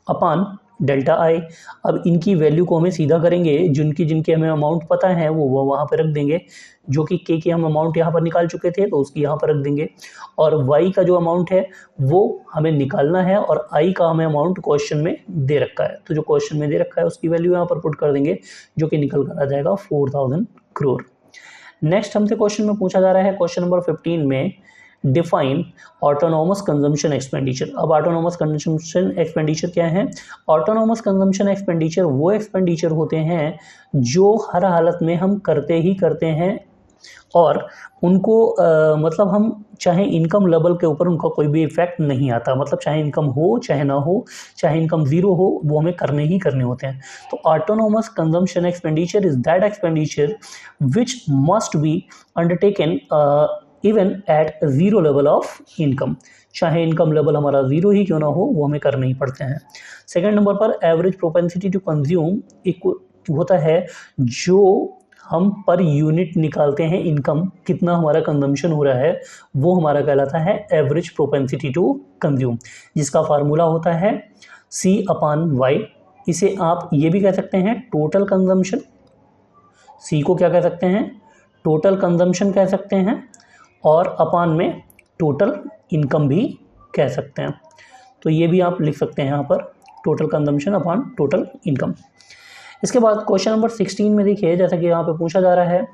Speaker 1: upon delta I. अब इनकी वैल्यू को हमें सीधा करेंगे, जिनके हमें अमाउंट पता है वो वहाँ पर रख देंगे, जो कि के हम अमाउंट यहाँ पर निकाल चुके थे तो उसकी यहाँ पर रख देंगे, और वाई का जो अमाउंट है वो हमें निकालना है और आई का हमें अमाउंट क्वेश्चन में दे रखा है, तो जो क्वेश्चन में दे रखा है उसकी वैल्यू यहाँ पर पुट कर देंगे, जो कि निकल कर आ जाएगा 4000 करोड़। नेक्स्ट हमसे क्वेश्चन में पूछा जा रहा है, क्वेश्चन नंबर 15 में, डिफाइन ऑटोनोमस कंजम्पशन एक्सपेंडिचर। अब ऑटोनोमस कंजम्पशन एक्सपेंडिचर क्या है, ऑटोनोमस कंजम्पशन एक्सपेंडिचर वो एक्सपेंडिचर होते हैं जो हर हालत में हम करते ही करते हैं और उनको मतलब हम चाहे इनकम लेवल के ऊपर उनका कोई भी इफेक्ट नहीं आता, मतलब चाहे इनकम हो चाहे ना हो, चाहे इनकम जीरो हो, वो हमें करने ही करने होते हैं। तो autonomous consumption expenditure is that expenditure which must be undertaken even at zero level of income, चाहे इनकम लेवल हमारा जीरो ही क्यों ना हो, वो हमें करने ही पड़ते हैं। सेकेंड नंबर पर एवरेज प्रोपेंसिटी टू कंज्यूम होता है जो हम पर यूनिट निकालते हैं इनकम, कितना हमारा कंजम्पशन हो रहा है, वो हमारा कहलाता है एवरेज प्रोपेंसिटी टू कंज्यूम, जिसका फार्मूला होता है C/Y। इसे आप ये भी कह सकते हैं टोटल कंजम्पशन, C को क्या कह सकते हैं, टोटल कंजम्पशन कह सकते हैं, और अपान में टोटल इनकम भी कह सकते हैं। तो ये भी आप लिख सकते हैं यहाँ पर, टोटल कंजम्पशन अपान टोटल इनकम। इसके बाद क्वेश्चन नंबर 16 में देखिए, जैसा कि यहाँ पे पूछा जा रहा है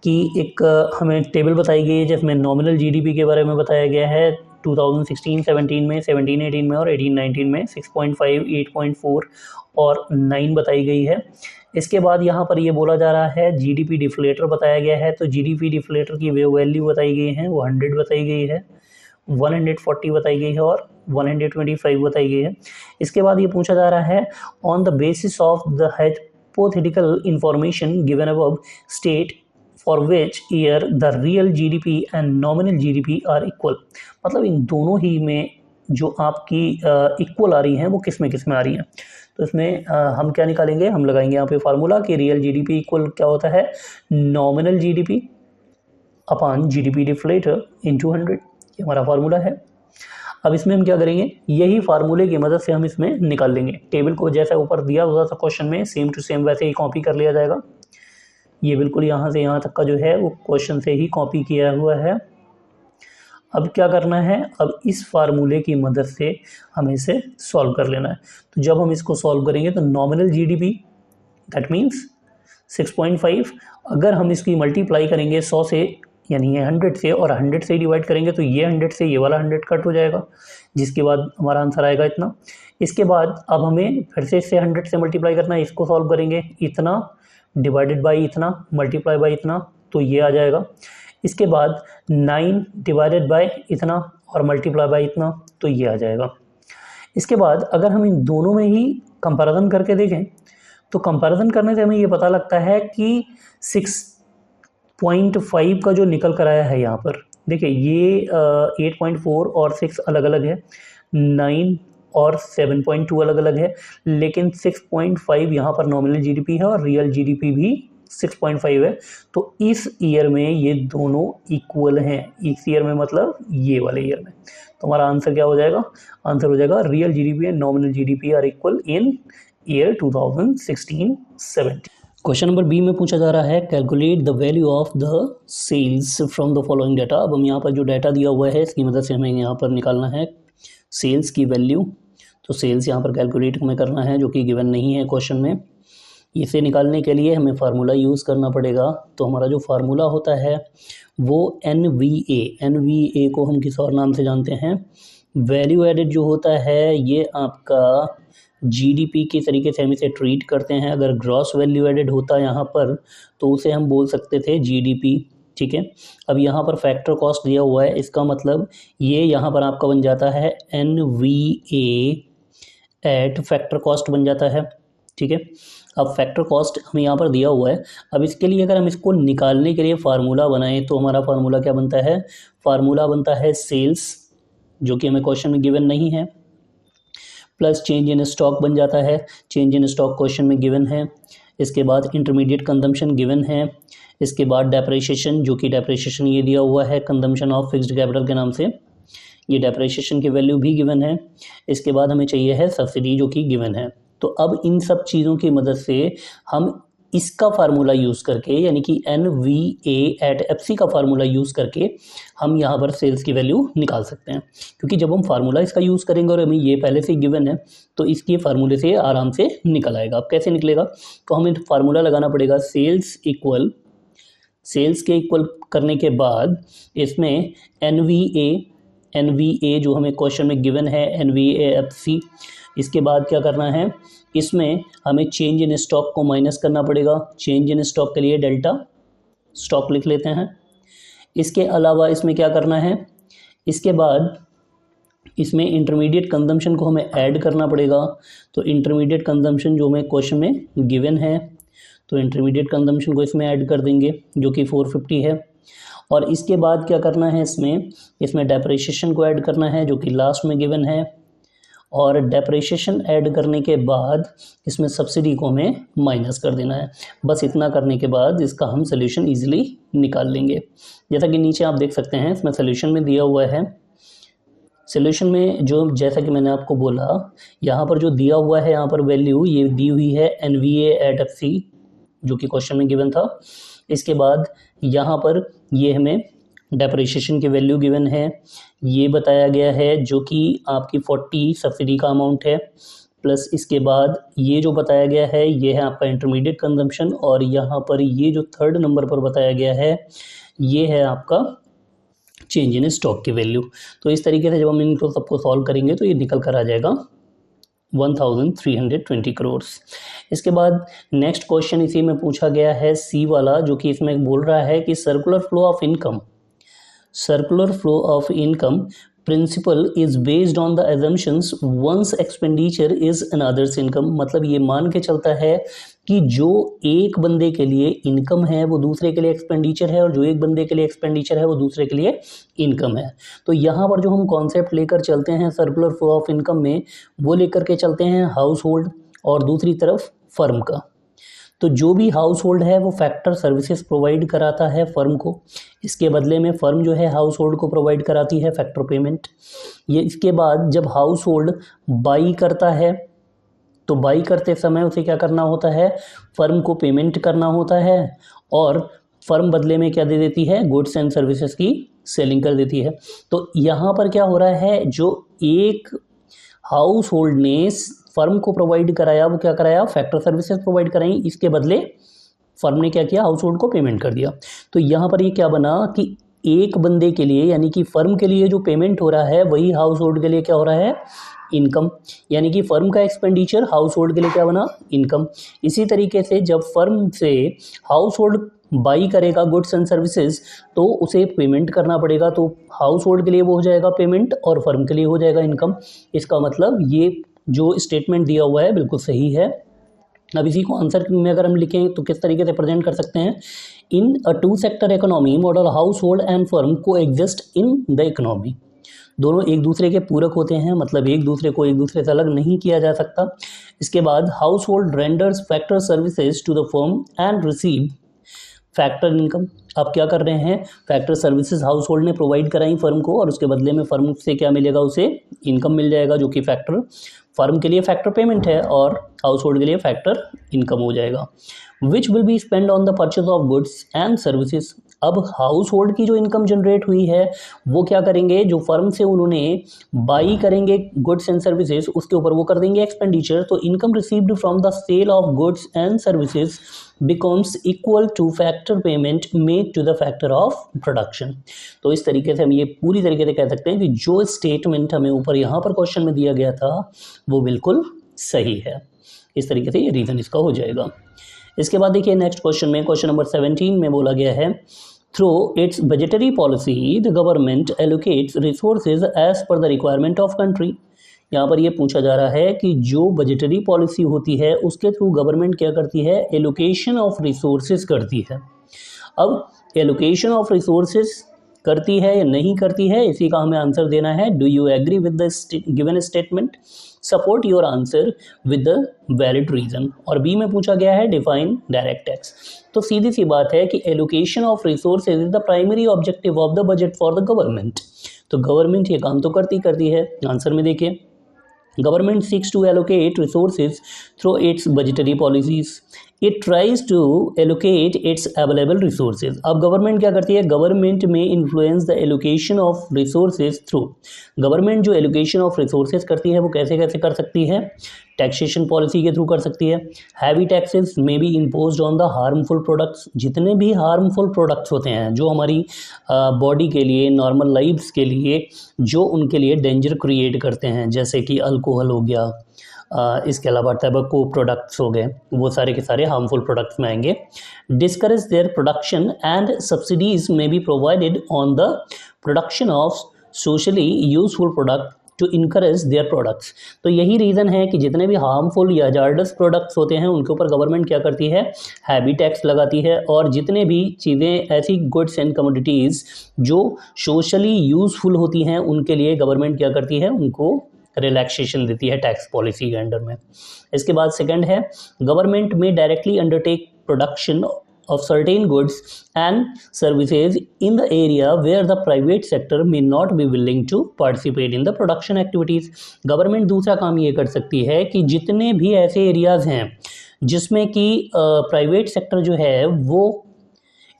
Speaker 1: कि एक हमें टेबल बताई गई है जिसमें नॉमिनल जीडीपी के बारे में बताया गया है 2016-17 में, 17-18 में और 18-19 में 6.5, 8.4 और 9 बताई गई है। इसके बाद यहाँ पर ये बोला जा रहा है जीडीपी डिफ्लेटर बताया गया है, तो जीडीपी डिफ्लेटर की वैल्यू बताई गई है, वो 100 बताई गई है, 140 बताई गई है और 125 बताई गई है। इसके बाद ये पूछा जा रहा है, on the basis of the hypothetical information given above state for which year the real GDP and nominal GDP are equal. मतलब इन दोनों ही में जो आपकी इक्वल आ रही हैं वो किस में आ रही हैं। तो इसमें हम क्या निकालेंगे, हम लगाएंगे यहाँ पे फार्मूला कि रियल जीडीपी इक्वल क्या होता है, nominal GDP upon GDP deflator into 100, ये हमारा फार्मूला है। अब इसमें हम क्या करेंगे, यही फार्मूले की मदद से हम इसमें निकाल लेंगे। टेबल को जैसा ऊपर दिया हुआ था क्वेश्चन में सेम टू सेम वैसे ही कॉपी कर लिया जाएगा। ये बिल्कुल यहाँ से यहाँ तक का जो है वो क्वेश्चन से ही कॉपी किया हुआ है। अब क्या करना है, अब इस फार्मूले की मदद से हमें इसे सॉल्व कर लेना है। तो जब हम इसको सॉल्व करेंगे तो नॉमिनल GDP दैट मीन्स 6.5, अगर हम इसकी मल्टीप्लाई करेंगे 100 से यानी ये 100 से, और 100 से डिवाइड करेंगे तो ये 100 से ये वाला 100 कट हो जाएगा, जिसके बाद हमारा आंसर आएगा इतना। इसके बाद अब हमें फिर से इससे 100 से मल्टीप्लाई करना है, इसको सॉल्व करेंगे, इतना डिवाइडेड बाई इतना मल्टीप्लाई बाई इतना, तो ये आ जाएगा। इसके बाद 9 डिवाइडेड बाय इतना और मल्टीप्लाई बाय इतना, तो ये आ जाएगा। इसके बाद अगर हम इन दोनों में ही कंपैरिजन करके देखें तो कंपैरिजन करने से हमें ये पता लगता है कि 6.5 का जो निकल कर आया है यहाँ पर, देखिए ये 8.4 और 6 अलग अलग है, 9 और 7.2 अलग अलग है, लेकिन 6.5 यहाँ पर नॉमिनल GDP है और रियल GDP भी 6.5 है। तो इस ईयर में ये दोनों इक्वल हैं, इस ईयर में मतलब ये वाले ईयर में। तो हमारा आंसर क्या हो जाएगा, आंसर हो जाएगा real GDP and nominal GDP are equal in year 2016-17। Question number B में पूछा जा रहा है calculate the value of the sales from the following data. अब हम यहाँ पर जो डाटा दिया हुआ है इसकी मदद से हमें यहाँ पर निकालना है सेल्स की वैल्यू। तो सेल्स यहाँ पर कैलकुलेट हमें करना है जो कि गिवन नहीं है क्वेश्चन में। इसे निकालने के लिए हमें फार्मूला यूज़ करना पड़ेगा। तो हमारा जो फार्मूला होता है वो NVA को हम किस और नाम से जानते हैं, वैल्यू एडेड जो होता है ये आपका GDP के तरीके से हम इसे ट्रीट करते हैं। अगर ग्रॉस वैल्यू एडेड होता यहाँ पर तो उसे हम बोल सकते थे GDP, ठीक है। अब यहाँ पर फैक्टर कॉस्ट दिया हुआ है, इसका मतलब ये यहाँ पर आपका बन जाता है NVA एट फैक्टर कॉस्ट बन जाता है, ठीक है। अब फैक्टर कॉस्ट हमें यहाँ पर दिया हुआ है। अब इसके लिए अगर हम इसको निकालने के लिए फार्मूला बनाएं तो हमारा फार्मूला क्या बनता है, फार्मूला बनता है सेल्स, जो कि हमें क्वेश्चन में गिवन नहीं है, प्लस चेंज इन स्टॉक बन जाता है, चेंज इन स्टॉक क्वेश्चन में गिवन है। इसके बाद इंटरमीडिएट कंजम्पशन गिवन है। इसके बाद डेप्रिसिएशन, जो कि डेप्रिसिएशन ये दिया हुआ है कंजम्पशन ऑफ फिक्स्ड कैपिटल के नाम से, ये डेप्रिसिएशन की वैल्यू भी गिवन है। इसके बाद हमें चाहिए है सब्सिडी, जो कि गिवन है। तो अब इन सब चीज़ों की मदद से हम इसका फार्मूला यूज़ करके यानी कि NVA एट FC का फार्मूला यूज़ करके हम यहाँ पर सेल्स की वैल्यू निकाल सकते हैं। क्योंकि जब हम फार्मूला इसका यूज़ करेंगे और हमें ये पहले से गिवन है तो इसके फार्मूले से आराम से निकल आएगा। अब कैसे निकलेगा, तो हमें फार्मूला लगाना पड़ेगा सेल्स के इक्वल करने के बाद इसमें NVA जो हमें क्वेश्चन में गिवन है NVA FC। इसके बाद क्या करना है, इसमें हमें चेंज इन स्टॉक को माइनस करना पड़ेगा। चेंज इन स्टॉक के लिए डेल्टा स्टॉक लिख लेते हैं। इसके अलावा इसमें क्या करना है, इसके बाद इसमें इंटरमीडिएट कंजम्पशन को हमें ऐड करना पड़ेगा। तो इंटरमीडिएट कंजम्पशन जो हमें क्वेश्चन में गिवन है तो इंटरमीडिएट कंजम्पशन को इसमें ऐड कर देंगे, जो कि 450 है। और इसके बाद क्या करना है, इसमें डेप्रिसिएशन को ऐड करना है, जो कि लास्ट में गिवन है। और डेप्रिसिएशन ऐड करने के बाद इसमें सब्सिडी को हमें माइनस कर देना है। बस इतना करने के बाद इसका हम सोल्यूशन इजीली निकाल लेंगे। जैसा कि नीचे आप देख सकते हैं इसमें सोल्यूशन में दिया हुआ है। सोल्यूशन में जो जैसा कि मैंने आपको बोला यहाँ पर जो दिया हुआ है, यहाँ पर वैल्यू ये दी हुई है NVA एट FC, जो कि क्वेश्चन में गिवन था। इसके बाद यहाँ पर ये हमें डेप्रिसिएशन की वैल्यू गिवन है, ये बताया गया है, जो कि आपकी 40 सब्सिडी का अमाउंट है। प्लस इसके बाद ये जो बताया गया है ये है आपका इंटरमीडिएट कंजम्पशन, और यहाँ पर ये जो थर्ड नंबर पर बताया गया है ये है आपका चेंज इन स्टॉक की वैल्यू। तो इस तरीके से जब हम इनको सबको सॉल्व करेंगे तो ये निकल कर आ जाएगा 1320 करोड़। इसके बाद नेक्स्ट क्वेश्चन इसी में पूछा गया है C वाला, जो कि इसमें बोल रहा है कि circular flow of income principle is based on the assumptions one's expenditure is another's income. मतलब ये मान के चलता है कि जो एक बंदे के लिए इनकम है वो दूसरे के लिए एक्सपेंडिचर है, और जो एक बंदे के लिए एक्सपेंडिचर है वो दूसरे के लिए इनकम है। तो यहाँ पर जो हम कॉन्सेप्ट लेकर चलते हैं सर्कुलर फ्लो ऑफ इनकम में, वो लेकर के चलते हैं हाउस होल्ड और दूसरी तरफ फर्म का। तो जो भी हाउस होल्ड है वो फैक्टर सर्विसेज प्रोवाइड कराता है फर्म को, इसके बदले में फर्म जो है हाउस होल्ड को प्रोवाइड कराती है फैक्टर पेमेंट। ये इसके बाद जब हाउस होल्ड बाई करता है तो बाई करते समय उसे क्या करना होता है, फर्म को पेमेंट करना होता है और फर्म बदले में क्या दे देती है, गुड्स एंड सर्विसेज की सेलिंग कर देती है। तो यहाँ पर क्या हो रहा है, जो एक हाउस होल्ड ने फर्म को प्रोवाइड कराया वो क्या कराया, फैक्टर सर्विसेज प्रोवाइड कराई, इसके बदले फर्म ने क्या किया, हाउस होल्ड को पेमेंट कर दिया। तो यहाँ पर ये क्या बना कि एक बंदे के लिए यानी कि फर्म के लिए जो पेमेंट हो रहा है वही हाउस होल्ड के लिए क्या हो रहा है, इनकम। यानी कि फर्म का एक्सपेंडिचर हाउस होल्ड के लिए क्या बना, इनकम। इसी तरीके से जब फर्म से हाउस होल्ड बाई करेगा गुड्स एंड सर्विसेज तो उसे पेमेंट करना पड़ेगा, तो हाउस होल्ड के लिए वो हो जाएगा पेमेंट और फर्म के लिए हो जाएगा इनकम। इसका मतलब ये जो स्टेटमेंट दिया हुआ है बिल्कुल सही है। अब इसी को आंसर में अगर हम लिखें तो किस तरीके से प्रेजेंट कर सकते हैं, in a two sector economy model household and firm coexist in the economy. दोनों एक दूसरे के पूरक होते हैं, मतलब एक दूसरे को एक दूसरे से अलग नहीं किया जा सकता। इसके बाद household renders factor services to the firm and receive factor income. आप क्या कर रहे हैं, फैक्टर सर्विसेज हाउस होल्ड ने प्रोवाइड कराई फर्म को और उसके बदले में फर्म से क्या मिलेगा, उसे इनकम मिल जाएगा, जो कि फैक्टर फर्म के लिए फैक्टर पेमेंट है और हाउस होल्ड के लिए फैक्टर इनकम हो जाएगा। Which will be spend on the purchase of goods and services. अब हाउस होल्ड की जो इनकम जनरेट हुई है वो क्या करेंगे, जो फर्म से उन्होंने बाई करेंगे गुड्स एंड सर्विसेज उसके ऊपर वो कर देंगे एक्सपेंडिचर। तो income received from the sale of goods and services becomes equal to factor payment made to the factor of production. तो इस तरीके से हम ये पूरी तरीके से कह सकते हैं कि जो स्टेटमेंट हमें ऊपर यहाँ पर क्वेश्चन में दिया गया था वो बिल्कुल सही है। इस तरीके से ये रीज़न इसका हो जाएगा। इसके बाद देखिए नेक्स्ट क्वेश्चन में, क्वेश्चन नंबर 17 में बोला गया है, through its budgetary policy the government allocates resources as per the requirement of country. यहाँ पर ये पूछा जा रहा है कि जो बजटरी पॉलिसी होती है उसके थ्रू गवर्नमेंट क्या करती है, एलोकेशन ऑफ रिसोर्सेज करती है। अब एलोकेशन ऑफ रिसोर्सेज करती है या नहीं करती है, इसी का हमें आंसर देना है। Do you agree with the given statement, support your answer with the valid reason. और बी में पूछा गया है डिफाइन डायरेक्ट टैक्स। तो सीधी सी बात है कि allocation of resources is the primary objective of the budget for the government. तो गवर्नमेंट ये काम तो करती है। आंसर में देखिए, government seeks to allocate resources through its budgetary policies. It tries to allocate its available resources. अब government क्या करती है, गवर्नमेंट में influence the allocation of resources through. Government जो एलोकेशन ऑफ रिसोर्सेज करती है वो कैसे कैसे कर सकती है, टैक्सेशन पॉलिसी के थ्रू कर सकती है। हैवी टैक्सेस में B imposed on the harmful products. जितने भी हार्मफुल प्रोडक्ट्स होते हैं जो हमारी बॉडी के लिए, नॉर्मल लाइफ्स के लिए जो उनके लिए डेंजर क्रिएट करते हैं, जैसे कि अल्कोहल हो गया, इसके अलावा टैबको प्रोडक्ट्स हो गए, वो सारे के सारे हार्मफुल प्रोडक्ट्स में आएंगे। Discourage their production and subsidies may be provided on the production of socially useful product to encourage their products. तो यही रीज़न है कि जितने भी हार्मफुल या हजार्डस प्रोडक्ट्स होते हैं उनके ऊपर गवर्नमेंट क्या करती है, हैवी टैक्स लगाती है। और जितने भी चीज़ें ऐसी गुड्स एंड कमोडिटीज़ जो सोशली यूजफुल होती हैं उनके लिए गवर्नमेंट क्या करती है, उनको रिलैक्सेशन देती है टैक्स पॉलिसी के अंडर में। इसके बाद सेकंड है, गवर्नमेंट में directly undertake production of certain goods and services in the area where the private sector may not be willing to participate in the production activities. Government दूसरा काम ये कर सकती है कि जितने भी ऐसे एरियाज़ हैं जिसमें कि प्राइवेट सेक्टर जो है वो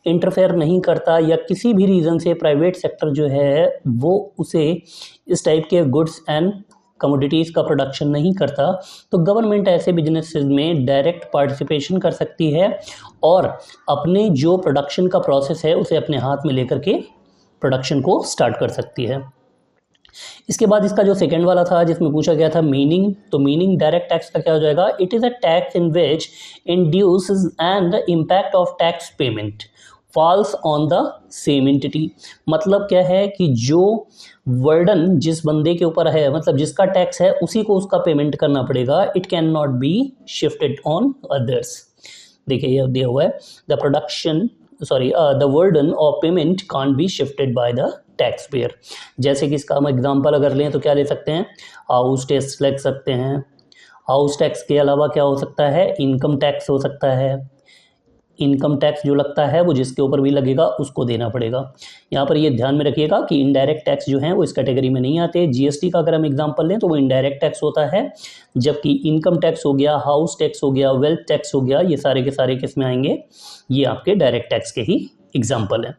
Speaker 1: इंटरफेयर नहीं करता या किसी भी रीज़न से प्राइवेट सेक्टर जो है वो उसे इस टाइप के गुड्स एंड कमोडिटीज़ का प्रोडक्शन नहीं करता, तो गवर्नमेंट ऐसे बिजनेसेस में डायरेक्ट पार्टिसिपेशन कर सकती है और अपने जो प्रोडक्शन का प्रोसेस है उसे अपने हाथ में लेकर के प्रोडक्शन को स्टार्ट कर सकती है। इसके बाद इसका जो सेकेंड वाला था जिसमें पूछा गया था मीनिंग, तो मीनिंग डायरेक्ट टैक्स का क्या हो जाएगा, it is a tax in which induces and the impact of tax payment falls on the same entity. मतलब क्या है कि जो वर्डन जिस बंदे के ऊपर है, मतलब जिसका टैक्स है उसी को उसका पेमेंट करना पड़ेगा। It can not be shifted on others. देखिए ये दिया हुआ है, the वर्डन of payment can't be shifted by the tax payer. जैसे कि इसका हम एग्जांपल अगर लें तो क्या ले सकते हैं, हाउस टैक्स ले सकते हैं, हाउस टैक्स के अलावा क्या हो सकता है, इनकम टैक्स हो सकता है। इनकम टैक्स जो लगता है वो जिसके ऊपर भी लगेगा उसको देना पड़ेगा। यहाँ पर ये ध्यान में रखिएगा कि इनडायरेक्ट टैक्स जो हैं वो इस कैटेगरी में नहीं आते। जीएसटी का अगर हम एग्जांपल लें तो वो इनडायरेक्ट टैक्स होता है, जबकि इनकम टैक्स हो गया, हाउस टैक्स हो गया, वेल्थ टैक्स हो गया, ये सारे के सारे किस में आएंगे, ये आपके डायरेक्ट टैक्स के ही एग्जाम्पल हैं।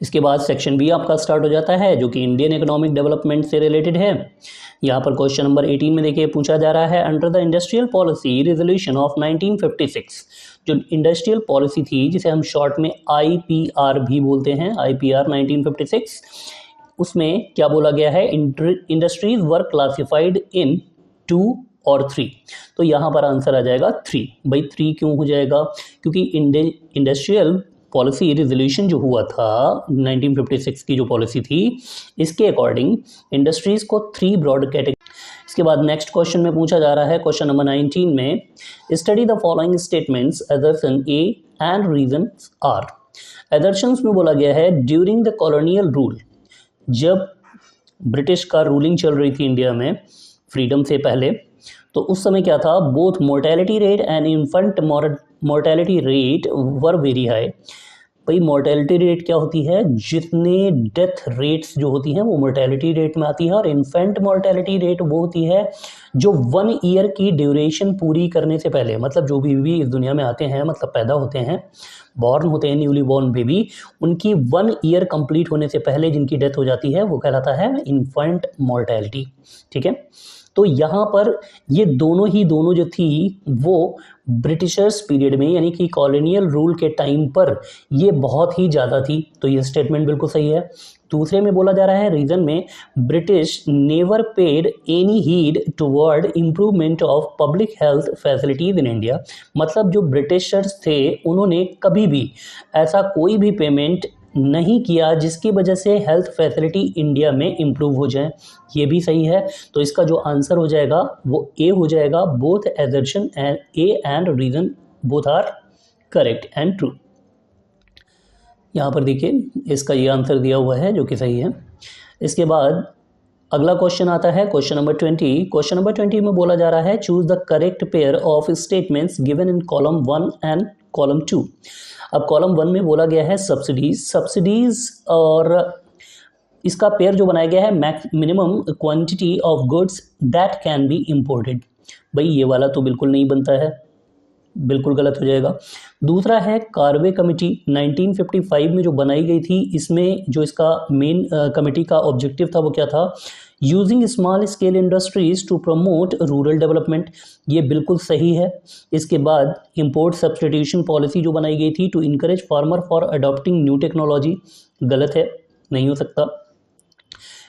Speaker 1: इसके बाद सेक्शन बी आपका स्टार्ट हो जाता है जो कि इंडियन इकोनॉमिक डेवलपमेंट से रिलेटेड है। यहाँ पर क्वेश्चन नंबर 18 में देखिए पूछा जा रहा है, under the industrial policy resolution of 1956, जो इंडस्ट्रियल पॉलिसी थी जिसे हम शॉर्ट में आईपीआर भी बोलते हैं, आईपीआर 1956, उसमें क्या बोला गया है, इंडस्ट्रीज वर क्लासिफाइड इन 2 और 3। तो यहाँ पर आंसर आ जाएगा 3। भाई 3 क्यों हो जाएगा, क्योंकि इंडस्ट्रियल पॉलिसी रिजोल्यूशन जो हुआ था 1956 की जो पॉलिसी थी, इसके अकॉर्डिंग इंडस्ट्रीज को 3 ब्रॉड कैटेगरी। इसके बाद नेक्स्ट क्वेश्चन में पूछा जा रहा है क्वेश्चन नंबर 19 में, study the following statements assertion A and reasons R. Assertions में बोला गया है ड्यूरिंग द कॉलोनियल रूल, जब ब्रिटिश का रूलिंग चल रही थी इंडिया में फ्रीडम से पहले, तो उस समय क्या था, both mortality rate and infant mortality rate were very high. भाई मोर्टेलिटी रेट क्या होती है, जितने डेथ रेट्स जो होती हैं वो मोर्टेलिटी रेट में आती है, और इन्फेंट मोर्टेलिटी रेट वो होती है जो 1 ईयर की ड्यूरेशन पूरी करने से पहले, मतलब जो बेबी इस दुनिया में आते हैं, मतलब पैदा होते हैं, बॉर्न होते हैं, न्यूली बॉर्न बेबी, उनकी 1 ईयर कंप्लीट होने से पहले जिनकी डेथ हो जाती है वो कहलाता है इन्फेंट मोर्टेलिटी। ठीक है, तो यहाँ पर ये दोनों जो थी वो ब्रिटिशर्स पीरियड में, यानी कि कॉलोनियल रूल के टाइम पर ये बहुत ही ज़्यादा थी, तो ये स्टेटमेंट बिल्कुल सही है। दूसरे में बोला जा रहा है रीजन में, British never paid any heed toward improvement of public health facilities in India. मतलब जो ब्रिटिशर्स थे उन्होंने कभी भी ऐसा कोई भी पेमेंट नहीं किया जिसकी वजह से हेल्थ फैसिलिटी इंडिया में इम्प्रूव हो जाए, ये भी सही है। तो इसका जो आंसर हो जाएगा वो ए हो जाएगा, both assertion and A and reason both are correct and true. यहाँ पर देखिए इसका ये आंसर दिया हुआ है जो कि सही है। इसके बाद अगला क्वेश्चन आता है क्वेश्चन नंबर 20। क्वेश्चन नंबर 20 में बोला जा रहा है choose the correct pair of statements given in column 1 and column 2। अब कॉलम 1 में बोला गया है सब्सिडीज, और इसका पेयर जो बनाया गया है minimum quantity of goods that can be imported. भाई ये वाला तो बिल्कुल नहीं बनता है, बिल्कुल गलत हो जाएगा। दूसरा है कार्वे कमेटी 1955 में जो बनाई गई थी, इसमें जो इसका मेन कमेटी का ऑब्जेक्टिव था वो क्या था, using small scale industries to promote rural development, ये बिल्कुल सही है। इसके बाद इंपोर्ट सब्स्टिट्यूशन पॉलिसी जो बनाई गई थी to encourage farmer for adopting new technology, गलत है, नहीं हो सकता।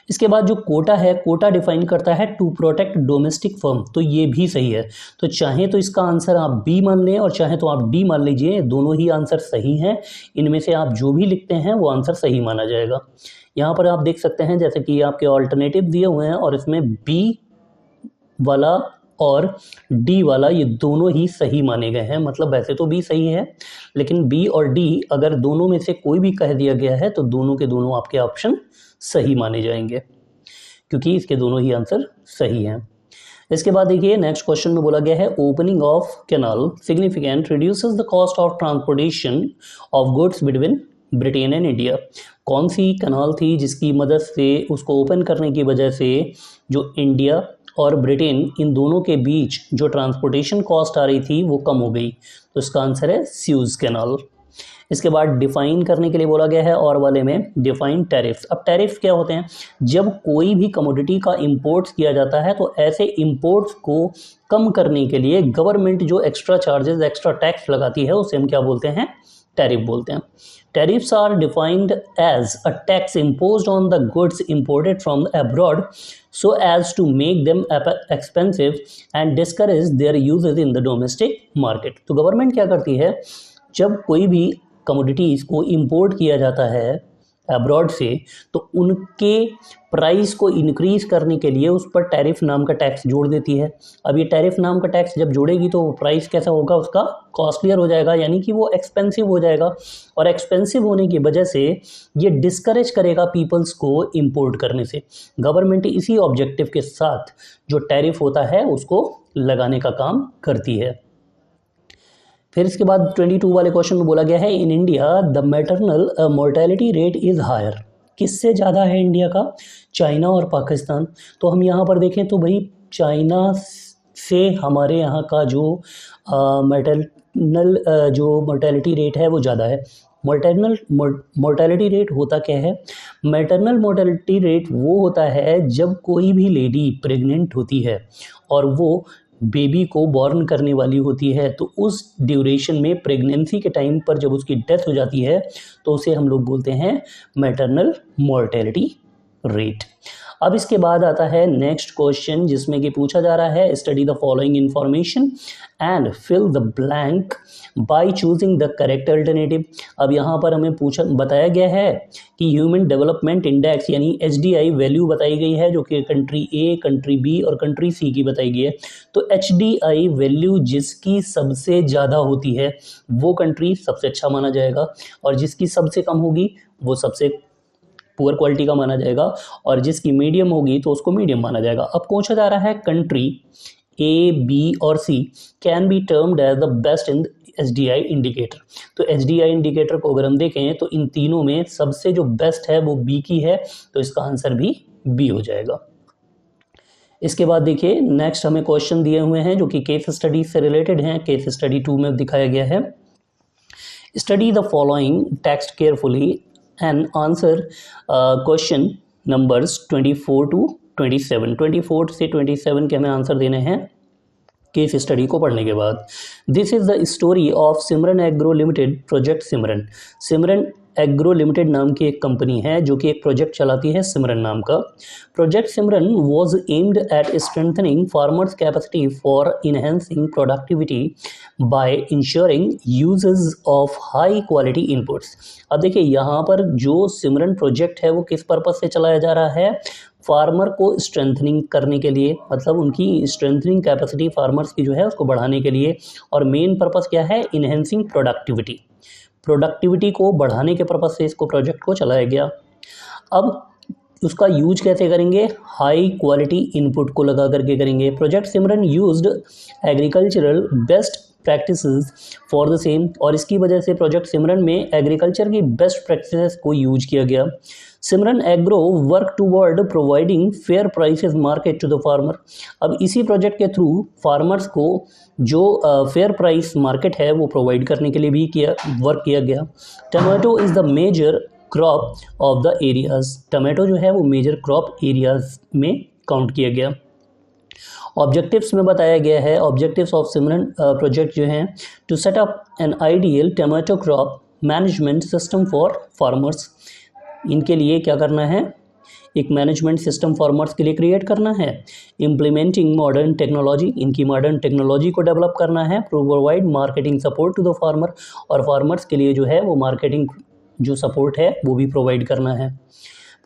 Speaker 1: इसके बाद जो कोटा है, कोटा डिफाइन करता है टू प्रोटेक्ट डोमेस्टिक फर्म, तो ये भी सही है। तो चाहे तो इसका आंसर आप बी मान लें और चाहे तो आप डी मान लीजिए, दोनों ही आंसर सही हैं। इनमें से आप जो भी लिखते हैं वो आंसर सही माना जाएगा। यहाँ पर आप देख सकते हैं जैसे कि आपके ऑल्टरनेटिव दिए हुए हैं और इसमें बी वाला और डी वाला ये दोनों ही सही माने गए हैं। मतलब वैसे तो बी सही है, लेकिन बी और डी अगर दोनों में से कोई भी कह दिया गया है तो दोनों के दोनों आपके ऑप्शन सही माने जाएंगे, क्योंकि इसके दोनों ही आंसर सही हैं। इसके बाद देखिए नेक्स्ट क्वेश्चन में बोला गया है opening of canal significant reduces the cost of transportation of goods between Britain and India. कौन सी कैनाल थी जिसकी मदद से, उसको ओपन करने की वजह से जो इंडिया और ब्रिटेन इन दोनों के बीच जो ट्रांसपोर्टेशन कॉस्ट आ रही थी वो कम हो गई, तो इसका आंसर है स्यूज कैनाल। इसके बाद डिफाइन करने के लिए बोला गया है और वाले में डिफाइन टैरिफ्स। अब टैरिफ क्या होते हैं, जब कोई भी कमोडिटी का इंपोर्ट्स किया जाता है तो ऐसे इंपोर्ट्स को कम करने के लिए गवर्नमेंट जो एक्स्ट्रा चार्जेस, एक्स्ट्रा टैक्स लगाती है उसे हम क्या बोलते हैं, टैरिफ बोलते हैं। Tariffs are defined as a tax imposed on the goods imported from abroad so as to make them expensive and discourage their uses in the domestic market। तो गवर्नमेंट क्या करती है, जब कोई भी कमोडिटीज़ को इंपोर्ट किया जाता है अब्रॉड से, तो उनके प्राइस को इंक्रीज करने के लिए उस पर टैरिफ नाम का टैक्स जोड़ देती है। अब ये टैरिफ नाम का टैक्स जब जोड़ेगी तो प्राइस कैसा होगा, उसका कॉस्टलियर हो जाएगा, यानी कि वो एक्सपेंसिव हो जाएगा। और एक्सपेंसिव होने की वजह से ये डिस्करेज करेगा पीपल्स को इंपोर्ट करने से। गवर्नमेंट इसी ऑब्जेक्टिव के साथ जो टैरिफ होता है उसको लगाने का काम करती है। फिर इसके बाद 22 वाले क्वेश्चन में बोला गया है, in India the maternal mortality rate is higher. किससे ज़्यादा है इंडिया का, चाइना और पाकिस्तान। तो हम यहाँ पर देखें तो भाई चाइना से हमारे यहाँ का जो मैटरनल जो मोर्टेलिटी रेट है वो ज़्यादा है। मोर्टेलिटी रेट होता क्या है, मैटरनल मोर्टेलिटी रेट वो होता है जब कोई भी लेडी प्रेग्नेंट होती है और वो बेबी को बॉर्न करने वाली होती है, तो उस ड्यूरेशन में प्रेगनेंसी के टाइम पर जब उसकी डेथ हो जाती है तो उसे हम लोग बोलते हैं मैटरनल मोर्टेलिटी रेट। अब इसके बाद आता है नेक्स्ट क्वेश्चन, जिसमें कि पूछा जा रहा है, study the following information and fill the blank by choosing the correct alternative. अब यहाँ पर हमें बताया गया है कि ह्यूमन डेवलपमेंट इंडेक्स यानी HDI वैल्यू बताई गई है, जो कि कंट्री A, कंट्री B और कंट्री C की बताई गई है। तो HDI वैल्यू जिसकी सबसे ज़्यादा होती है वो कंट्री सबसे अच्छा माना जाएगा, और जिसकी सबसे कम होगी वो सबसे पुअर क्वालिटी का माना जाएगा, और जिसकी मीडियम होगी तो उसको मीडियम माना जाएगा। अब पूछा जा रहा है कंट्री A, B और C can be termed as the best in HDI indicator. तो HDI इंडिकेटर को अगर हम देखें तो इन तीनों में सबसे जो बेस्ट है वो B की है, तो इसका आंसर भी B हो जाएगा। इसके बाद देखिए नेक्स्ट हमें क्वेश्चन दिए हुए हैं जो कि केस स्टडी से रिलेटेड हैं। केस स्टडी 2 में दिखाया गया है, study the following text carefully and answer question numbers 24 to 27। 24 से 27 के हमें आंसर देने हैं केस स्टडी को पढ़ने के बाद। This is the story of Simran agro limited project Simran. Simran agro limited नाम की एक कंपनी है जो कि एक प्रोजेक्ट चलाती है सिमरन नाम का। Project Simran was aimed at strengthening farmers capacity for enhancing productivity by ensuring uses of high quality inputs. अब देखिए यहाँ पर जो सिमरन प्रोजेक्ट है वो किस पर्पज से चलाया जा रहा है, फार्मर को स्ट्रेंथनिंग करने के लिए, मतलब उनकी स्ट्रेंथनिंग कैपेसिटी फार्मर्स की जो है उसको बढ़ाने के लिए। और मेन पर्पस क्या है, इनहेंसिंग प्रोडक्टिविटी को बढ़ाने के पर्पस से इसको प्रोजेक्ट को चलाया गया। अब उसका यूज कैसे करेंगे, हाई क्वालिटी इनपुट को लगा करके करेंगे। Project Simran used agricultural best practices for the same, और इसकी वजह से प्रोजेक्ट सिमरन में एग्रीकल्चर की बेस्ट प्रैक्टिसेस को यूज किया गया। Simran Agro work toward providing fair prices market to the farmer. अब इसी प्रोजेक्ट के थ्रू फार्मर्स को जो फेयर प्राइस मार्केट है वो प्रोवाइड करने के लिए भी वर्क किया गया। Tomato is the major crop of the areas. Tomato जो है वो मेजर क्रॉप एरियाज में काउंट किया गया। ऑब्जेक्टिव्स में बताया गया है, ऑब्जेक्टिव्स ऑफ सिमरन प्रोजेक्ट जो हैं, to set up an ideal tomato crop management system for farmers. इनके लिए क्या करना है, एक मैनेजमेंट सिस्टम फार्मर्स के लिए क्रिएट करना है। इम्प्लीमेंटिंग मॉडर्न टेक्नोलॉजी, इनकी मॉडर्न टेक्नोलॉजी को डेवलप करना है। Provide marketing support to the farmer, और फार्मर्स के लिए जो है वो मार्केटिंग जो सपोर्ट है वो भी प्रोवाइड करना है।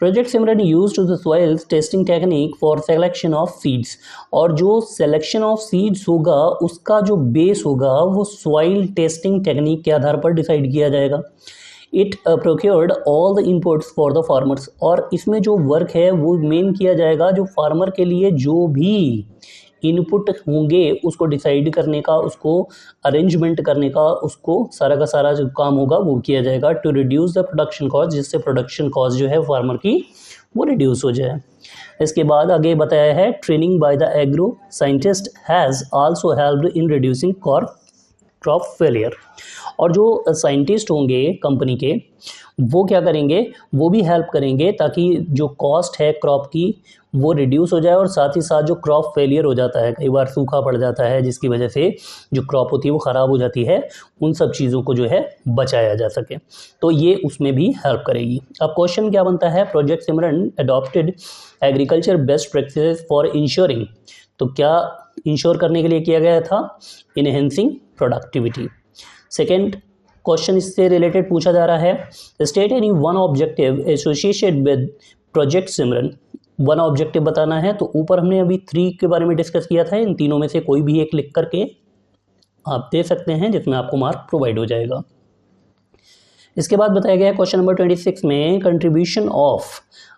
Speaker 1: Project Simran use to the soil testing technique for selection of seeds, और जो सिलेक्शन ऑफ सीड्स होगा उसका जो बेस होगा वो सॉइल टेस्टिंग टेक्निक के आधार पर डिसाइड किया जाएगा। It procured all the inputs for the farmers, और इसमें जो वर्क है वो मेन किया जाएगा जो फार्मर के लिए जो भी इनपुट होंगे उसको डिसाइड करने का, उसको अरेंजमेंट करने का, उसको सारा का सारा जो काम होगा वो किया जाएगा। To reduce the production cost, जिससे प्रोडक्शन कॉस्ट जो है फार्मर की वो रिड्यूस हो जाए। इसके बाद आगे बताया है, training by the agro scientist has also helped in reducing crop failure, और जो साइंटिस्ट होंगे कंपनी के वो क्या करेंगे, वो भी हेल्प करेंगे ताकि जो कॉस्ट है क्रॉप की वो रिड्यूस हो जाए, और साथ ही साथ जो क्रॉप फेलियर हो जाता है, कई बार सूखा पड़ जाता है जिसकी वजह से जो क्रॉप होती है वो ख़राब हो जाती है, उन सब चीज़ों को जो है बचाया जा सके, तो ये उसमें भी हेल्प करेगी। अब क्वेश्चन क्या बनता है, project Simran adopted agriculture best practices for ensuring, तो क्या इंश्योर करने के लिए किया गया था, इनहेंसिंग प्रोडक्टिविटी। सेकेंड, क्वेश्चन इससे रिलेटेड पूछा जा रहा है। State any one objective associated with project Simran. One objective बताना है, तो ऊपर हमने अभी 3 के बारे में डिस्कस किया था, इन तीनों में से कोई भी एक लिख करके आप दे सकते हैं जिसमें आपको मार्क प्रोवाइड हो जाएगा। इसके बाद बताया गया है क्वेश्चन नंबर 26 में कंट्रीब्यूशन ऑफ,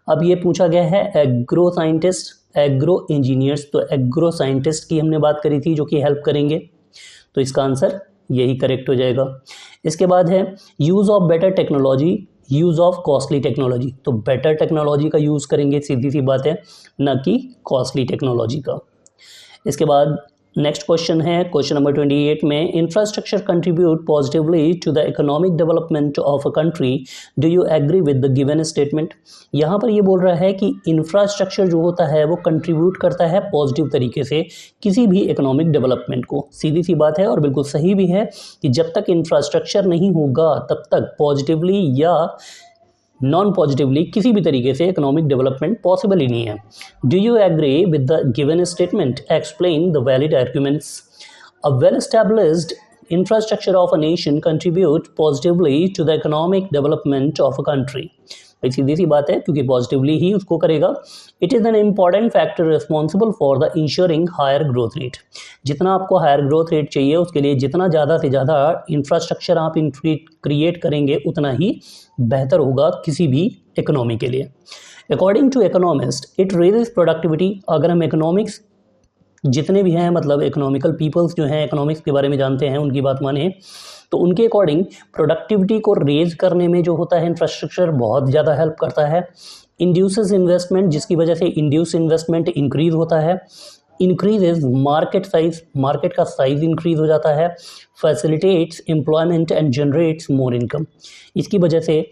Speaker 1: अब ये पूछा गया है एग्रो साइंटिस्ट, एग्रो इंजीनियर्स, तो एग्रो साइंटिस्ट की हमने बात करी थी जो कि हेल्प करेंगे, तो इसका आंसर यही करेक्ट हो जाएगा। इसके बाद है use of better technology, use of costly technology, तो बेटर टेक्नोलॉजी का यूज़ करेंगे, सीधी सी बात है, ना कि कॉस्टली टेक्नोलॉजी का। इसके बाद नेक्स्ट क्वेश्चन है क्वेश्चन नंबर 28 में infrastructure contribute positively to the economic development of a country, do you agree with the given statement. यहाँ पर ये बोल रहा है कि इंफ्रास्ट्रक्चर जो होता है वो कंट्रीब्यूट करता है पॉजिटिव तरीके से किसी भी इकोनॉमिक डेवलपमेंट को, सीधी सी बात है और बिल्कुल सही भी है कि जब तक इंफ्रास्ट्रक्चर नहीं होगा तब तक पॉजिटिवली या नॉन पॉजिटिवली किसी भी तरीके से इकोनॉमिक डेवलपमेंट पॉसिबल ही नहीं है। Do you agree with the given statement, explain the valid arguments. A well established infrastructure of a nation contribute positively to the economic development of a country. सीधी सी बात है क्योंकि पॉजिटिवली ही उसको करेगा। It is an important factor responsible for the ensuring higher growth rate. जितना आपको हायर ग्रोथ रेट चाहिए उसके लिए जितना ज़्यादा से ज़्यादा इंफ्रास्ट्रक्चर आप क्रिएट करेंगे उतना ही बेहतर होगा किसी भी इकोनॉमी के लिए। According to economist it raises productivity. अगर हम इकोनॉमिक्स जितने भी हैं, मतलब इकोनॉमिकल पीपल्स जो हैं इकोनॉमिक्स के बारे में जानते हैं, उनकी बात माने तो उनके अकॉर्डिंग प्रोडक्टिविटी को रेज करने में जो होता है इंफ्रास्ट्रक्चर बहुत ज़्यादा हेल्प करता है। इंड्यूसेस इन्वेस्टमेंट, जिसकी वजह से इंड्यूस इन्वेस्टमेंट इंक्रीज होता है। इंक्रीजेज मार्केट साइज, मार्केट का साइज इंक्रीज हो जाता है। Facilitates employment and generates more income, इसकी वजह से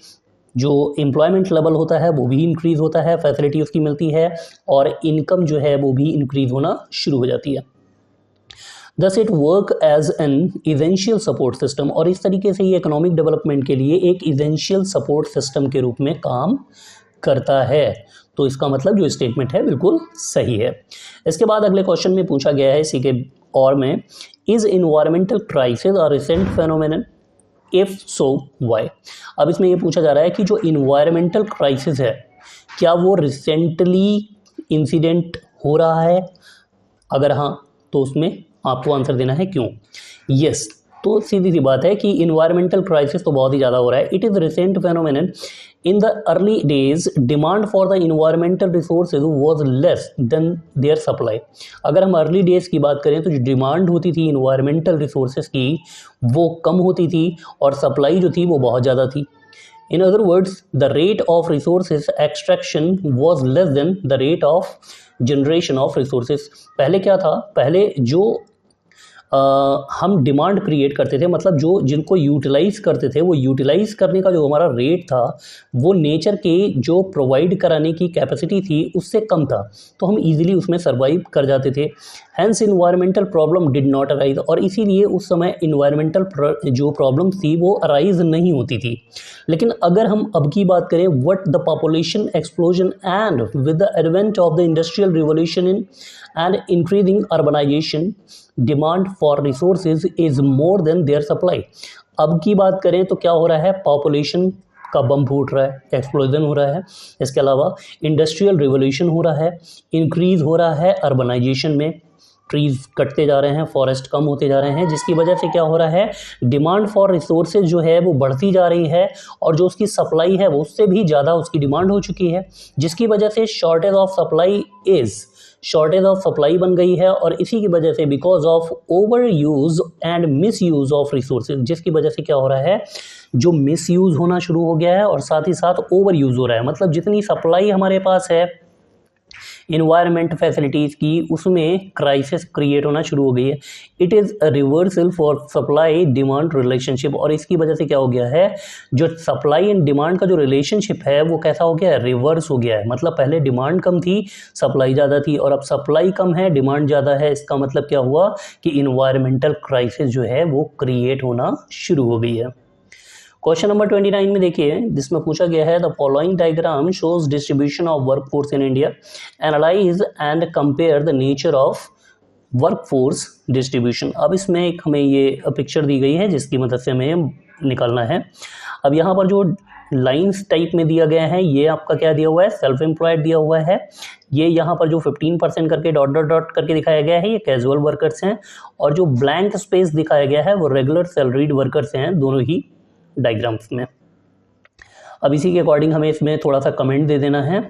Speaker 1: जो एम्प्लॉयमेंट लेवल होता है वो भी इंक्रीज होता है, फैसिलिटी उसकी मिलती है और इनकम जो है वो भी इंक्रीज होना शुरू हो जाती है। Thus it work as an essential support system, और इस तरीके से ये इकोनॉमिक डेवलपमेंट के लिए एक essential सपोर्ट सिस्टम के रूप में काम करता है। तो इसका मतलब जो स्टेटमेंट है बिल्कुल सही है। इसके बाद अगले क्वेश्चन में पूछा गया है इसी के और में, is environmental crisis a recent phenomenon, if so why. अब इसमें ये पूछा जा रहा है कि जो इन्वायरमेंटल क्राइसिस है क्या वो रिसेंटली इंसिडेंट हो रहा है, अगर हाँ तो उसमें आपको आंसर देना है क्यों। यस, तो सीधी सी बात है कि इन्वायरमेंटल क्राइसिस तो बहुत ही ज़्यादा हो रहा है। It is recent phenomenon. In the early days demand for the environmental resources was less than their supply. अगर हम अर्ली डेज की बात करें तो जो डिमांड होती थी इन्वायरमेंटल रिसोर्सेज की वो कम होती थी और सप्लाई जो थी वो बहुत ज़्यादा थी। In other words, the rate of resources extraction was less than the rate of generation of resources. पहले क्या था, पहले जो हम डिमांड क्रिएट करते थे, मतलब जो जिनको यूटिलाइज करते थे वो यूटिलाइज करने का जो हमारा रेट था वो नेचर के जो प्रोवाइड कराने की कैपेसिटी थी उससे कम था, तो हम इजीली उसमें सर्वाइव कर जाते थे। Hence environmental problem did not arise, और इसीलिए उस समय इन्वायरमेंटल जो प्रॉब्लम थी वो अराइज नहीं होती थी। लेकिन अगर हम अब की बात करें, what the population explosion and with the advent of the industrial revolution in and increasing urbanisation demand for resources is more than their supply. अब की बात करें तो क्या हो रहा है, पॉपुलेशन का बम फूट रहा है, एक्सप्लोजन हो रहा है। इसके अलावा इंडस्ट्रियल रिवोल्यूशन हो रहा है, इंक्रीज हो रहा है अर्बनाइजेशन में, ट्रीज कटते जा रहे हैं, फॉरेस्ट कम होते जा रहे हैं, जिसकी वजह से क्या हो रहा है, डिमांड फॉर रिसोर्सेज जो है वो बढ़ती जा रही है और जो उसकी सप्लाई है वो उससे भी ज़्यादा उसकी डिमांड हो चुकी है, जिसकी वजह से शॉर्टेज ऑफ सप्लाई बन गई है। और इसी की वजह से because of over use and miss use of resources, जिसकी वजह से क्या हो रहा है, जो मिस यूज़ होना शुरू हो गया है और साथ ही साथ ओवर यूज़ हो रहा है। मतलब जितनी सप्लाई हमारे पास है इन्वायरमेंट फैसिलिटीज़ की, उसमें क्राइसिस क्रिएट होना शुरू हो गई है। It is a reversal for supply demand relationship, और इसकी वजह से क्या हो गया है, जो सप्लाई एंड डिमांड का जो रिलेशनशिप है वो कैसा हो गया है, रिवर्स हो गया है। मतलब पहले डिमांड कम थी, सप्लाई ज़्यादा थी, और अब सप्लाई कम है, डिमांड ज़्यादा है। इसका मतलब क्या हुआ कि इन्वायरमेंटल क्राइसिस जो है वो क्रिएट होना शुरू हो गई है। क्वेश्चन नंबर 29 में देखिए, जिसमें पूछा गया है the following diagram shows distribution of workforce in India, analyse and compare the nature of workforce distribution. अब इसमें एक हमें ये पिक्चर दी गई है जिसकी मदद से हमें निकालना है। अब यहाँ पर जो लाइंस टाइप में दिया गया है ये आपका क्या दिया हुआ है, सेल्फ एम्प्लॉयड दिया हुआ है। ये यहाँ पर जो 15% करके डॉट डॉट डॉट करके दिखाया गया है ये कैजुअल वर्कर्स हैं, और जो ब्लैंक स्पेस दिखाया गया है वो रेगुलर सैलरीड वर्कर्स हैं, दोनों ही डायग्राम्स में। अब इसी के अकॉर्डिंग हमें इसमें थोड़ा सा कमेंट दे देना है।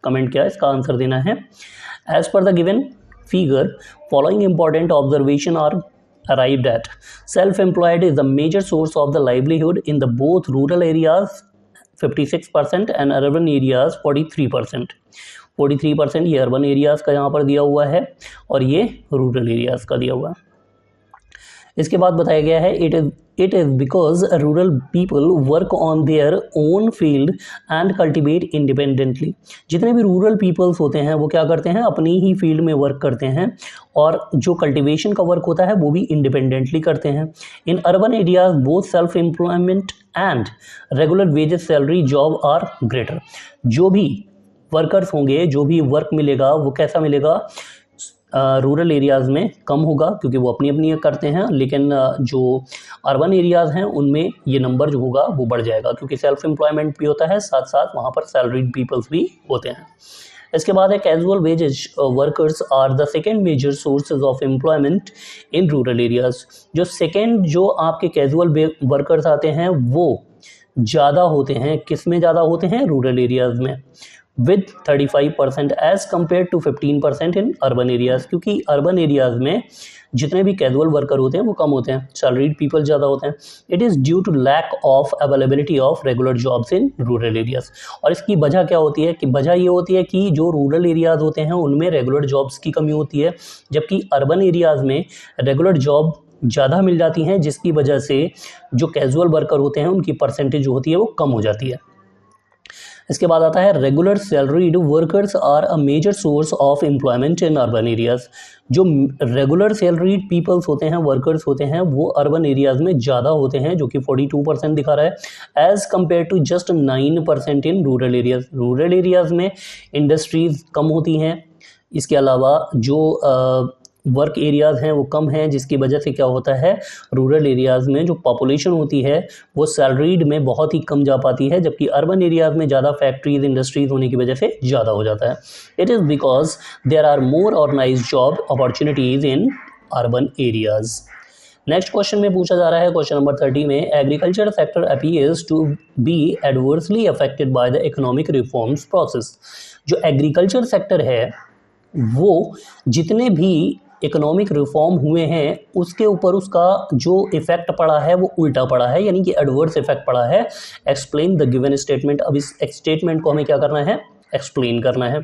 Speaker 1: कमेंट क्या है, इसका आंसर देना है। As per the given figure, following important observation are arrived at. Self-employed is the major source of the livelihood in the both rural areas 56% and urban areas 43%. 43% ये अर्बन एरियाज का यहाँ पर दिया हुआ है और ये रूरल एरियाज का दिया हुआ है। इसके बाद बताया गया है it is because rural people work on their own field and cultivate independently. जितने भी रूरल पीपल्स होते हैं वो क्या करते हैं, अपनी ही फील्ड में वर्क करते हैं और जो कल्टीवेशन का वर्क होता है वो भी इंडिपेंडेंटली करते हैं। In urban areas both self employment and regular wages salary job are greater. जो भी वर्कर्स होंगे, जो भी वर्क मिलेगा वो कैसा मिलेगा, रूरल एरियाज़ में कम होगा क्योंकि वो अपनी अपनी करते हैं, लेकिन जो अर्बन एरियाज़ हैं उनमें ये नंबर जो होगा वो बढ़ जाएगा क्योंकि सेल्फ एम्प्लॉयमेंट भी होता है, साथ साथ वहाँ पर सैलरीड पीपल्स भी होते हैं। इसके बाद है casual wages workers are the second major sources of employment in rural areas. जो सेकेंड जो आपके कैजुअल वर्कर्स आते हैं वो ज़्यादा होते हैं, किस में ज़्यादा होते हैं, रूरल एरियाज़ में, with 35% as compared to 15% in urban areas। क्योंकि अर्बन एरियाज में जितने भी कैजुअल वर्कर होते हैं वो कम होते हैं, सैलरीड पीपल ज़्यादा होते हैं। It is due to lack of availability of regular jobs in rural areas. और इसकी वजह क्या होती है कि वजह ये होती है कि जो रूरल एरियाज होते हैं उनमें रेगुलर जॉब्स की कमी होती है, जबकि अर्बन एरियाज में रेगुलर जॉब ज़्यादा मिल जाती हैं, जिसकी वजह से जो कैजुअल वर्कर होते हैं उनकी परसेंटेज जो होती है वो कम हो जाती है। इसके बाद आता है regular salaried workers are a major source of employment in urban areas. जो रेगुलर सैलरीड पीपल्स होते हैं, वर्कर्स होते हैं, वो अर्बन एरियाज में ज़्यादा होते हैं जो कि 42% दिखा रहा है, as compare to just 9% in rural areas. Rural areas में इंडस्ट्रीज़ कम होती हैं, इसके अलावा जो वर्क एरियाज़ हैं वो कम हैं, जिसकी वजह से क्या होता है, रूरल एरियाज़ में जो पॉपुलेशन होती है वो सैलरीड में बहुत ही कम जा पाती है, जबकि अर्बन एरियाज़ में ज़्यादा फैक्ट्रीज इंडस्ट्रीज़ होने की वजह से ज़्यादा हो जाता है। It is because there are more organised job opportunities in urban areas. Next question में पूछा जा रहा है, क्वेश्चन नंबर 30 में, agriculture sector appears to be adversely affected by the economic reforms process. जो एग्रीकल्चर सेक्टर है वो जितने भी इकोनॉमिक रिफॉर्म हुए हैं उसके ऊपर उसका जो इफेक्ट पड़ा है वो उल्टा पड़ा है, यानी कि एडवर्स इफेक्ट पड़ा है। Explain the given statement. अब इस स्टेटमेंट को हमें क्या करना है, एक्सप्लेन करना है।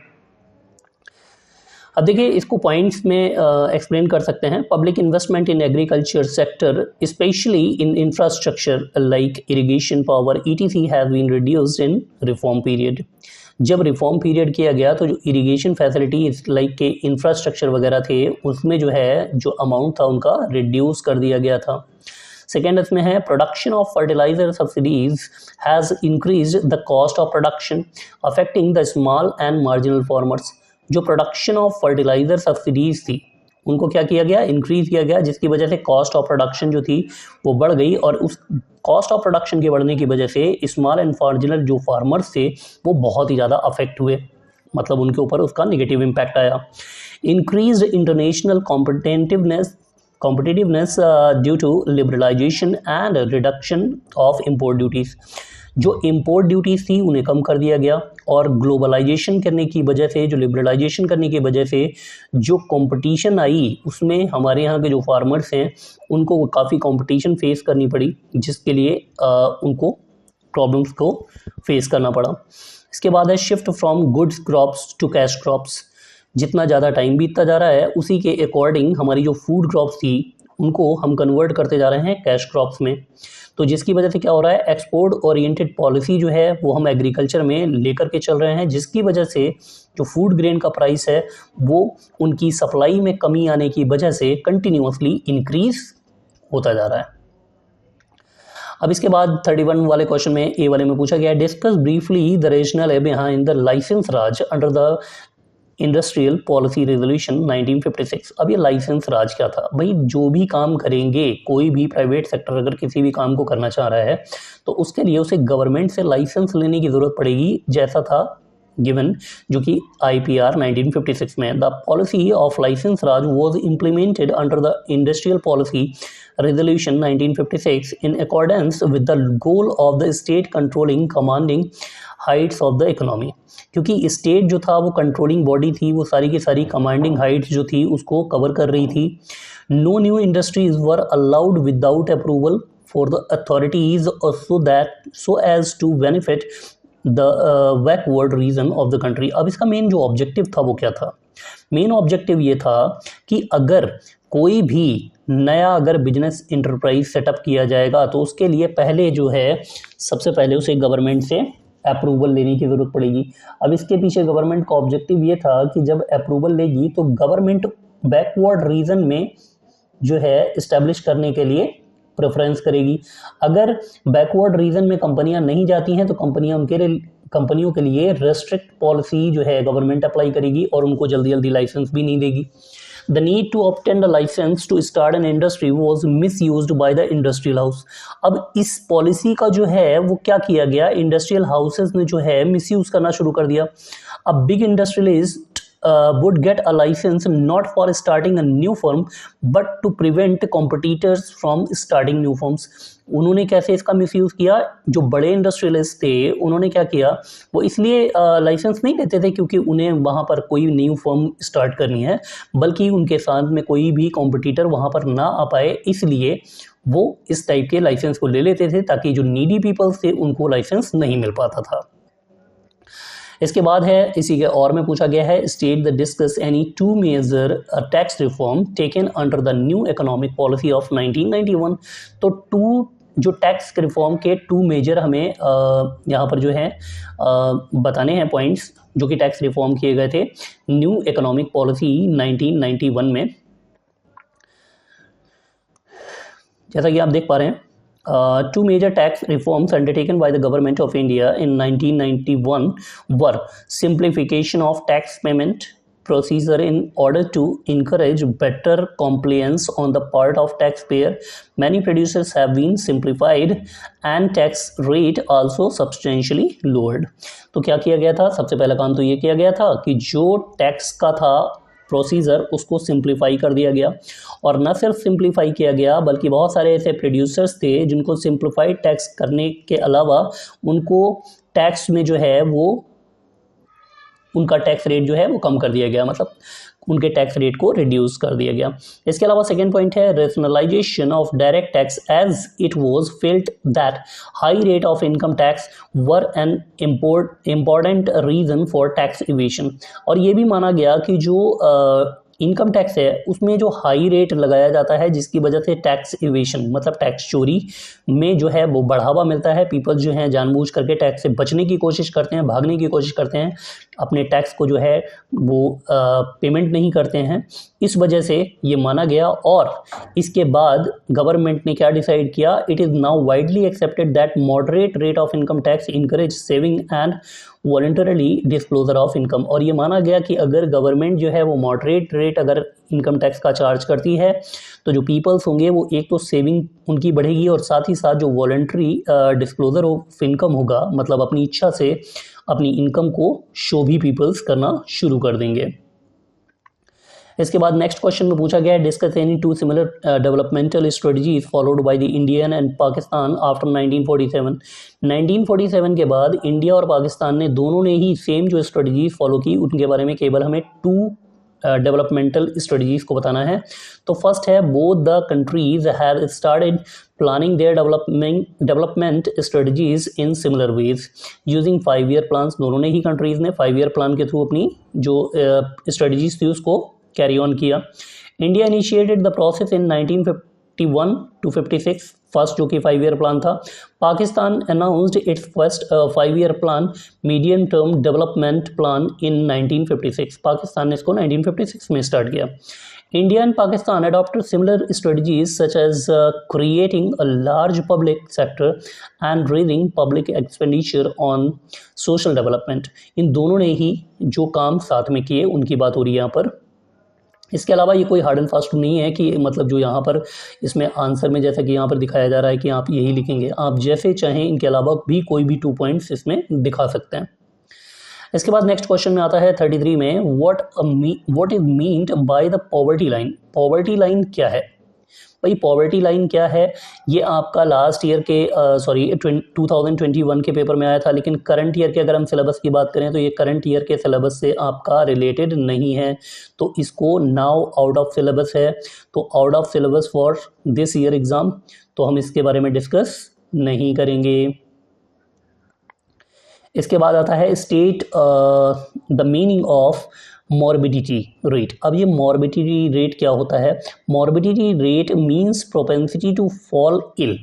Speaker 1: अब देखिए इसको पॉइंट्स में एक्सप्लेन कर सकते हैं। Public investment in agriculture sector specially in infrastructure like irrigation, power, ETC has been reduced in reform period. जब रिफॉर्म पीरियड किया गया तो जो इरिगेशन फैसिलिटी लाइक के इंफ्रास्ट्रक्चर वगैरह थे उसमें जो है जो अमाउंट था उनका रिड्यूस कर दिया गया था। सेकेंड इसमें है production of fertiliser subsidies has increased the cost of production affecting the small and marginal farmers. जो प्रोडक्शन ऑफ फर्टिलाइजर सब्सिडीज थी उनको क्या किया गया, इंक्रीज किया गया, जिसकी वजह से कॉस्ट ऑफ प्रोडक्शन जो थी वो बढ़ गई और उस कॉस्ट ऑफ प्रोडक्शन के बढ़ने की वजह से स्मॉल एंड मार्जिनल जो फार्मर्स थे वो बहुत ही ज़्यादा अफेक्ट हुए, मतलब उनके ऊपर उसका नेगेटिव इम्पैक्ट आया। Increased international competitiveness due to liberalization and reduction of import duties। जो इम्पोर्ट ड्यूटीज़ थी उन्हें कम कर दिया गया और ग्लोबलाइजेशन करने की वजह से, जो लिबरलाइजेशन करने की वजह से जो कंपटीशन आई उसमें हमारे यहाँ के जो फार्मर्स हैं उनको काफ़ी कंपटीशन फेस करनी पड़ी, जिसके लिए उनको प्रॉब्लम्स को फेस करना पड़ा। इसके बाद है shift from goods crops to cash crops. जितना ज़्यादा टाइम बीतता जा रहा है उसी के अकॉर्डिंग हमारी जो फूड क्रॉप्स थी उनको हम कन्वर्ट करते जा रहे हैं कैश क्रॉप्स में। तो जिसकी वजह से क्या हो रहा है, एक्सपोर्ट ओरिएंटेड पॉलिसी जो है वो हम एग्रीकल्चर में लेकर के चल रहे हैं, जिसकी वजह से जो फूड ग्रेन का प्राइस है वो उनकी सप्लाई में कमी आने की वजह से कंटिन्यूअसली इंक्रीज होता जा रहा है। अब इसके बाद 31 वाले क्वेश्चन में ए वाले में पूछा गया है, discuss briefly the rational behind the licence raj under the industrial policy resolution 1956। अब ये लाइसेंस राज क्या था भाई, जो भी काम करेंगे, कोई भी प्राइवेट सेक्टर अगर किसी भी काम को करना चाह रहा है तो उसके लिए उसे गवर्नमेंट से लाइसेंस लेने की जरूरत पड़ेगी, जैसा था गिवन जो कि IPR 1956 में। The policy of license raj was implemented under the industrial policy resolution 1956 in accordance with the goal of the state controlling commanding heights of the economy. क्योंकि स्टेट जो था वो कंट्रोलिंग बॉडी थी, वो सारी की सारी कमांडिंग हाइट्स जो थी उसको कवर कर रही थी। No new industries were allowed without approval for the authorities so as to benefit the backward region of the country. अब इसका मेन जो ऑब्जेक्टिव था वो क्या था? मेन ऑब्जेक्टिव ये था कि अगर कोई भी नया अगर बिजनेस इंटरप्राइज सेटअप किया जाएगा तो उसके लिए पहले जो है सबसे पहले उसे गवर्नमेंट से अप्रूवल लेने की ज़रूरत पड़ेगी। अब इसके पीछे गवर्नमेंट का ऑब्जेक्टिव ये था कि जब अप्रूवल लेगी तो गवर्नमेंट बैकवर्ड रीजन में जो है इस्टेब्लिश करने के लिए प्रेफरेंस करेगी। अगर बैकवर्ड रीजन में कंपनियां नहीं जाती हैं तो कंपनियों के लिए रेस्ट्रिक्ट पॉलिसी जो है गवर्नमेंट अप्लाई करेगी और उनको जल्दी जल्दी लाइसेंस भी नहीं देगी। The need to obtain the license to start an industry was misused by the industrial house। अब इस पॉलिसी का जो है वो क्या किया गया, इंडस्ट्रियल हाउसेस ने जो है मिसयूज करना शुरू कर दिया। अब big industrialist would get a license not for starting a new firm but to prevent competitors from starting new firms। उन्होंने कैसे इसका मिसयूज किया? जो बड़े इंडस्ट्रियलिस्ट थे उन्होंने क्या किया, वो इसलिए लाइसेंस नहीं लेते थे क्योंकि उन्हें वहाँ पर कोई न्यू फर्म स्टार्ट करनी है, बल्कि उनके साथ में कोई भी कॉम्पिटिटर वहाँ पर ना आ पाए, इसलिए वो इस टाइप के लाइसेंस को ले लेते थे ताकि जो नीडी पीपल्स थे उनको लाइसेंस नहीं मिल पाता था। इसके बाद है इसी के और में पूछा गया है state the discuss any two major tax reform taken under the new economic policy of 1991। तो टू जो टैक्स रिफॉर्म के टू मेजर हमें यहाँ पर जो है बताने हैं पॉइंट्स जो कि टैक्स रिफॉर्म किए गए थे न्यू इकोनॉमिक पॉलिसी 1991 में। जैसा कि आप देख पा रहे हैं, two major tax reforms undertaken by the government of India in 1991 were simplification of tax payment procedure in order to encourage better compliance on the part of taxpayer. Many producers have been simplified and tax rate also substantially lowered। तो क्या किया गया था? सबसे पहला काम तो ये किया गया था कि जो टैक्स का था प्रोसीजर उसको सिंप्लीफाई कर दिया गया, और न सिर्फ सिंप्लीफाई किया गया बल्कि बहुत सारे ऐसे प्रोड्यूसर्स थे जिनको सिंप्लीफाइड टैक्स करने के अलावा उनको टैक्स में जो है वो उनका टैक्स रेट जो है वो कम कर दिया गया, मतलब उनके टैक्स रेट को रिड्यूस कर दिया गया। इसके अलावा सेकेंड पॉइंट है rationalisation of direct tax as it was felt that high rate of income tax were an important reason for tax evasion. और ये भी माना गया कि जो इनकम टैक्स है उसमें जो हाई रेट लगाया जाता है जिसकी वजह से टैक्स इवेशन मतलब टैक्स चोरी में जो है वो बढ़ावा मिलता है। पीपल जो हैं जानबूझ करके टैक्स से बचने की कोशिश करते हैं, भागने की कोशिश करते हैं, अपने टैक्स को जो है वो पेमेंट नहीं करते हैं। इस वजह से ये माना गया और इसके बाद गवर्नमेंट ने क्या डिसाइड किया, it is now widely accepted that moderate rate of income tax encourage saving and voluntarily disclosure of income. और ये माना गया कि अगर गवर्नमेंट जो है वो मॉडरेट रेट अगर इनकम टैक्स का चार्ज करती है तो जो पीपल्स होंगे वो एक तो सेविंग उनकी बढ़ेगी और साथ ही साथ जो वॉलंटरी डिस्क्लोजर ऑफ इनकम होगा, मतलब अपनी इच्छा से अपनी इनकम को शो भी पीपल्स करना शुरू कर देंगे। इसके बाद नेक्स्ट क्वेश्चन में पूछा गया है discuss any to similar developmental strategies followed by the Indian and Pakistan after 1947। 1947 के बाद इंडिया और पाकिस्तान ने दोनों ने ही सेम जो स्ट्रेटजीज फॉलो की उनके बारे में केवल हमें टू डेवलपमेंटल स्ट्रेटजीज को बताना है। तो फर्स्ट है both the countries have started planning their development strategies in similar ways using 5 year plans. दोनों ने ही कंट्रीज ने 5 ईयर प्लान के थ्रू अपनी जो स्ट्रेटजीज थी उसको कैरी ऑन किया। India initiated the process in 1951 to 56 first जो कि 5 ईयर प्लान था। Pakistan announced it's first 5 year plan medium term development plan in 1956। Pakistan ने इसको 1956 में स्टार्ट किया। India and Pakistan adopted similar strategies such as creating a large public sector and raising public expenditure on social development. इन दोनों ने ही जो काम साथ में किए उनकी बात हो रही है यहाँ पर. इसके अलावा ये कोई हार्ड एंड फास्ट नहीं है कि मतलब जो यहाँ पर इसमें आंसर में जैसा कि यहाँ पर दिखाया जा रहा है कि आप यही लिखेंगे, आप जैसे चाहें इनके अलावा भी कोई भी 2 पॉइंट्स इसमें दिखा सकते हैं. इसके बाद नेक्स्ट क्वेश्चन में आता है 33 में, what is meant by the poverty line. Poverty line क्या है भाई? पॉवर्टी लाइन क्या है ये आपका लास्ट ईयर के 2021 के पेपर में आया था, लेकिन करंट ईयर के अगर हम सिलेबस की बात करें तो ये करंट ईयर के सिलेबस से आपका रिलेटेड नहीं है, तो इसको नाउ आउट ऑफ सिलेबस है, तो out of syllabus for this year exam, तो हम इसके बारे में डिस्कस नहीं करेंगे. इसके बाद आता है state the meaning of morbidity rate. अब ये मॉर्बिडिटी रेट क्या होता है? Morbidity rate means propensity to fall ill.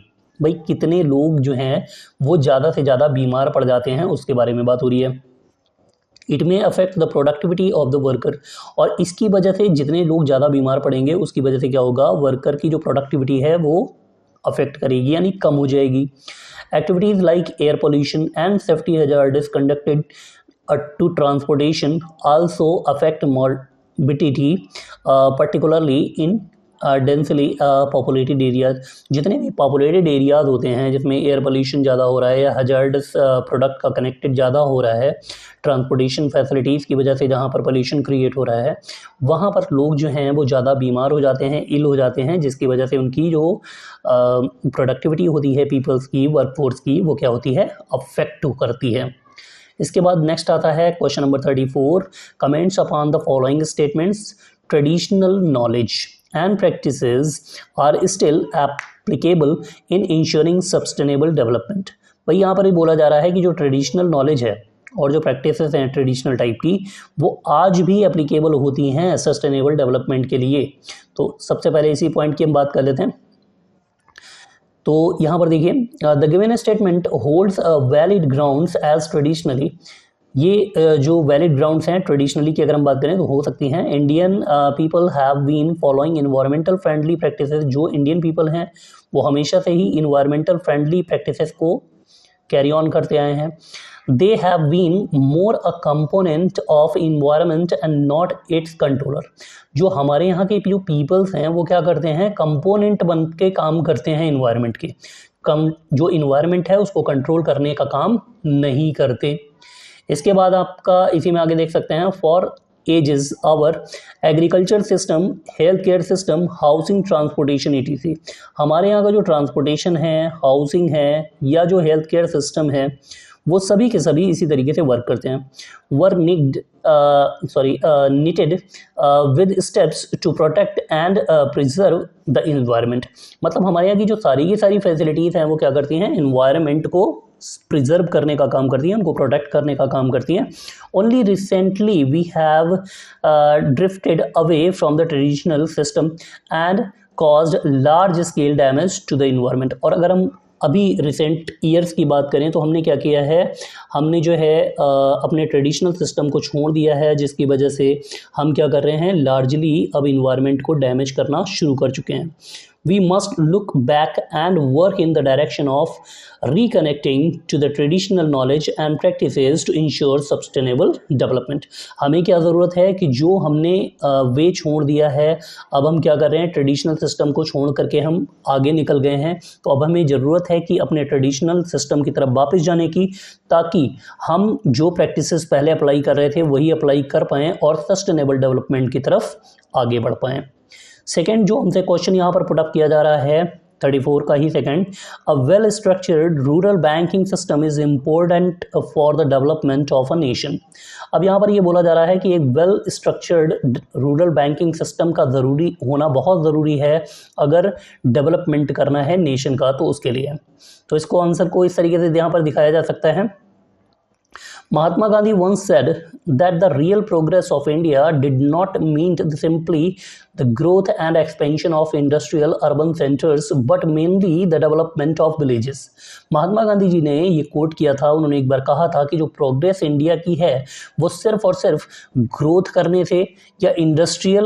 Speaker 1: भाई कितने लोग जो हैं वो ज़्यादा से ज़्यादा बीमार पड़ जाते हैं उसके बारे में बात हो रही है. It may affect the productivity of the worker. और इसकी वजह से जितने लोग ज़्यादा बीमार पड़ेंगे उसकी वजह से क्या होगा, वर्कर की जो प्रोडक्टिविटी है वो अफेक्ट करेगी यानी कम हो जाएगी. Activities like air pollution and safety hazards conducted to transportation also affect morbidity, particularly in densely populated areas. जितने भी populated areas होते हैं जिसमें एयर पोल्यूशन ज़्यादा हो रहा है या हजार्डस प्रोडक्ट का कनेक्टेड ज़्यादा हो रहा है, ट्रांसपोर्टेशन फैसिलिटीज़ की वजह से जहाँ पर पोल्यूशन क्रिएट हो रहा है, वहाँ पर लोग जो हैं वो ज़्यादा बीमार हो जाते हैं, इल हो जाते हैं, जिसकी वजह से उनकी जो प्रोडक्टिविटी होती है पीपल्स की, वर्कफोर्स की, वो क्या होती है, अफेक्ट करती है. इसके बाद नेक्स्ट आता है question number 34, comments upon the following statements. Traditional knowledge and practices are still applicable in ensuring sustainable development. भाई यहाँ पर ये बोला जा रहा है कि जो ट्रेडिशनल नॉलेज है और जो प्रैक्टिसेस हैं ट्रेडिशनल टाइप की वो आज भी एप्लीकेबल होती हैं सस्टेनेबल डेवलपमेंट के लिए. तो सबसे पहले इसी पॉइंट की हम बात कर लेते हैं. तो यहाँ पर देखिए, the given statement holds valid grounds as traditionally. ये जो वैलिड ग्राउंड्स हैं ट्रेडिशनली की अगर हम बात करें तो हो सकती हैं. Indian people have been following environmental friendly practices. जो इंडियन पीपल हैं वो हमेशा से ही इन्वायरमेंटल फ्रेंडली प्रैक्टिसेस को कैरी ऑन करते आए हैं. They have been more a component of environment and not its controller. जो हमारे यहाँ के जो पीपल्स हैं वो क्या करते हैं, कंपोनेंट बन के काम करते हैं इन्वायरमेंट के, जो इन्वायरमेंट है उसको कंट्रोल करने का काम नहीं करते. इसके बाद आपका इसी में आगे देख सकते हैं, for ages our agriculture system, health care system, housing, transportation etc. हमारे यहाँ का जो ट्रांसपोर्टेशन है, हाउसिंग है या जो हेल्थ केयर सिस्टम है वो सभी के सभी इसी तरीके से वर्क करते हैं. Were knitted with steps to protect and preserve the environment. मतलब हमारे यहाँ की जो सारी की सारी फैसिलिटीज़ हैं वो क्या करती हैं, इन्वायरमेंट को प्रिजर्व करने का काम करती हैं, उनको प्रोटेक्ट करने का काम करती हैं. Only recently we have drifted away from the traditional system and caused large scale damage to the environment. और अगर हम अभी रिसेंट ईयर्स की बात करें तो हमने क्या किया है, हमने जो है अपने ट्रेडिशनल सिस्टम को छोड़ दिया है, जिसकी वजह से हम क्या कर रहे हैं, लार्जली अब इन्वायरमेंट को डैमेज करना शुरू कर चुके हैं. We must look back and work in the direction of reconnecting to the traditional knowledge and practices to ensure sustainable development. हमें क्या ज़रूरत है कि जो हमने वे छोड़ दिया है, अब हम क्या कर रहे हैं, ट्रेडिशनल सिस्टम को छोड़ करके हम आगे निकल गए हैं. तो अब हमें ज़रूरत है कि अपने ट्रेडिशनल सिस्टम की तरफ वापस जाने की, ताकि हम जो प्रैक्टिसेस पहले अप्लाई कर रहे थे वही अप्लाई कर पाएँ और सस्टेनेबल डेवलपमेंट की तरफ आगे बढ़ पाएँ. सेकेंड जो हमसे क्वेश्चन यहाँ पर पुटअप किया जा रहा है 34 का ही second, a well structured rural banking system is important for the development of a nation. अब यहाँ पर ये बोला जा रहा है कि एक well structured rural banking system का ज़रूरी होना बहुत ज़रूरी है अगर डेवलपमेंट करना है नेशन का, तो उसके लिए. तो इसको आंसर को इस तरीके से यहाँ पर दिखाया जा सकता है, Mahatma Gandhi once said that the real progress of India did not mean simply the growth and expansion of industrial urban centers, but mainly the development of villages. Mahatma Gandhi ji ने ये कोट किया था, उन्होंने एक बार कहा था कि जो प्रोग्रेस इंडिया की है वो सिर्फ और सिर्फ ग्रोथ करने से या इंडस्ट्रियल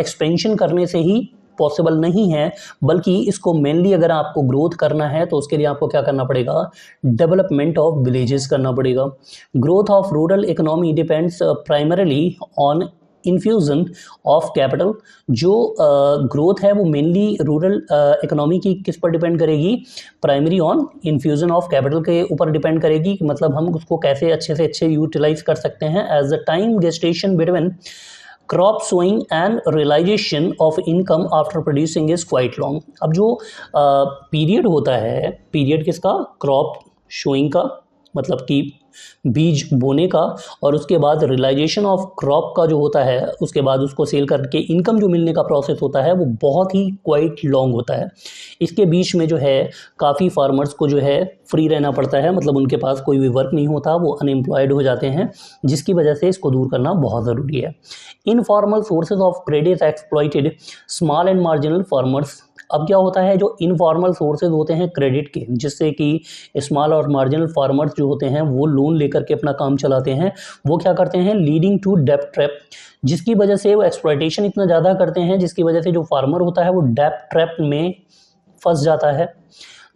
Speaker 1: एक्सपेंशन करने से ही पॉसिबल नहीं है, बल्कि इसको मेनली अगर आपको ग्रोथ करना है तो उसके लिए आपको क्या करना पड़ेगा, डेवलपमेंट ऑफ विलेजेस करना पड़ेगा. Growth of rural economy depends primarily on infusion of capital. जो ग्रोथ है वो मेनली रूरल इकोनॉमी की किस पर डिपेंड करेगी, primary on infusion of capital के ऊपर डिपेंड करेगी. मतलब हम उसको कैसे अच्छे से अच्छे यूटिलाइज कर सकते हैं. As the time gestation between crop sowing and realisation of income after producing is quite long. अब जो पीरियड होता है, पीरियड किसका, क्रॉप शोइंग का, मतलब कि बीज बोने का, और उसके बाद रियलाइजेशन ऑफ क्रॉप का जो होता है, उसके बाद उसको सेल करके इनकम जो मिलने का प्रोसेस होता है वो बहुत ही क्वाइट लॉन्ग होता है. इसके बीच में जो है काफ़ी फार्मर्स को जो है फ्री रहना पड़ता है, मतलब उनके पास कोई भी वर्क नहीं होता, वो अनएम्प्लॉयड हो जाते हैं, जिसकी वजह से इसको दूर करना बहुत ज़रूरी है. Informal sources of credit exploited small and marginal farmers. अब क्या होता है, जो इनफॉर्मल सोर्सेज होते हैं क्रेडिट के, जिससे कि स्मॉल और मार्जिनल फार्मर्स जो होते हैं वो लोन लेकर के अपना काम चलाते हैं, वो क्या करते हैं, लीडिंग टू डेब्ट ट्रैप, जिसकी वजह से वो एक्सप्लॉइटेशन इतना ज़्यादा करते हैं, जिसकी वजह से जो फार्मर होता है वो डेब्ट ट्रैप में फंस जाता है.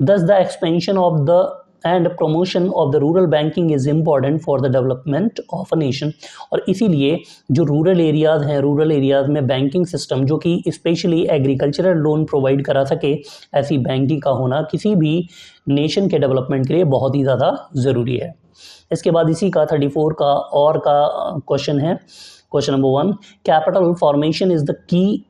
Speaker 1: दस the expansion of the end promotion of the rural banking is important for the development of a nation. और इसीलिए जो रूरल एरियाज़ हैं, रूरल एरियाज़ में बैंकिंग सिस्टम जो कि स्पेशली एग्रीकल्चरल लोन प्रोवाइड करा सके, ऐसी बैंकिंग का होना किसी भी नेशन के डेवलपमेंट के लिए बहुत ही ज़्यादा ज़रूरी है. इसके बाद इसी का 34 का और का क्वेश्चन है. Question number 1, capital formation is the key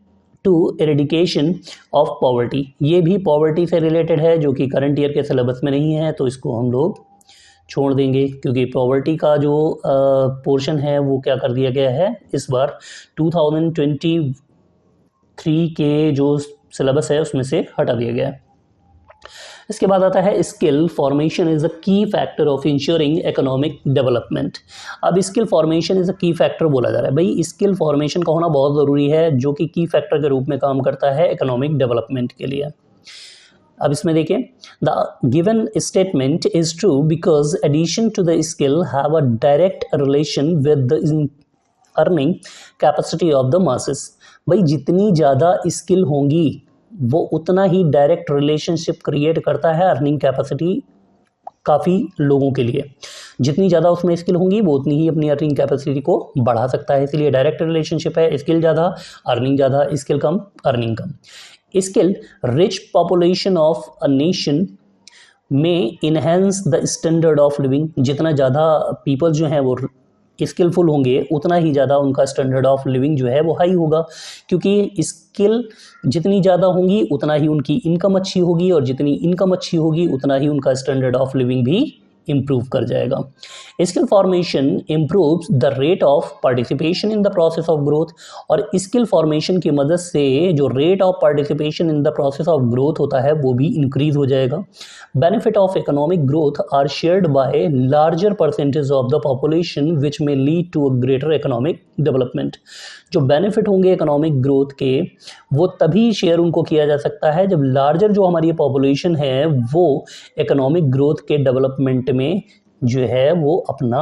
Speaker 1: to eradication of poverty. ये भी पॉवर्टी से रिलेटेड है, जो कि करंट ईयर के सिलेबस में नहीं है, तो इसको हम लोग छोड़ देंगे, क्योंकि पॉवर्टी का जो पोर्शन है वो क्या कर दिया गया है, इस बार 2023 के जो सिलेबस है उसमें से हटा दिया गया है. इसके बाद आता है स्किल फॉर्मेशन इज़ अ की factor of ensuring economic development. अब स्किल फॉर्मेशन इज़ अ की फैक्टर बोला जा रहा है. भाई स्किल फॉर्मेशन का होना बहुत ज़रूरी है, जो कि की फैक्टर के रूप में काम करता है इकोनॉमिक डेवलपमेंट के लिए. अब इसमें देखिए, the given statement is true because addition to the skill have a direct relation with the earning capacity of the masses. भाई जितनी ज़्यादा स्किल होंगी वो उतना ही डायरेक्ट रिलेशनशिप क्रिएट करता है अर्निंग कैपेसिटी काफ़ी लोगों के लिए. जितनी ज़्यादा उसमें स्किल होंगी वो उतनी ही अपनी अर्निंग कैपेसिटी को बढ़ा सकता है. इसलिए डायरेक्ट रिलेशनशिप है, स्किल ज़्यादा अर्निंग ज़्यादा, स्किल कम अर्निंग कम. Skill rich population of a nation may enhance the standard of living. जितना ज़्यादा पीपल जो हैं वो स्किलफुल होंगे उतना ही ज़्यादा उनका स्टैंडर्ड ऑफ लिविंग जो है वो हाई होगा, क्योंकि स्किल जितनी ज़्यादा होंगी उतना ही उनकी इनकम अच्छी होगी, और जितनी इनकम अच्छी होगी उतना ही उनका स्टैंडर्ड ऑफ लिविंग भी इम्प्रूव कर जाएगा. Skill formation improves the rate of participation in the process of growth. और स्किल फॉर्मेशन की मदद से जो rate of participation in the process of growth होता है वो भी इंक्रीज हो जाएगा. Benefit of economic growth are shared by larger percentage of the population which may lead to a greater economic development. जो बेनिफिट होंगे इकोनॉमिक ग्रोथ के वो तभी शेयर उनको किया जा सकता है जब लार्जर जो हमारी पॉपुलेशन है वो इकोनॉमिक ग्रोथ के डेवलपमेंट में जो है वो अपना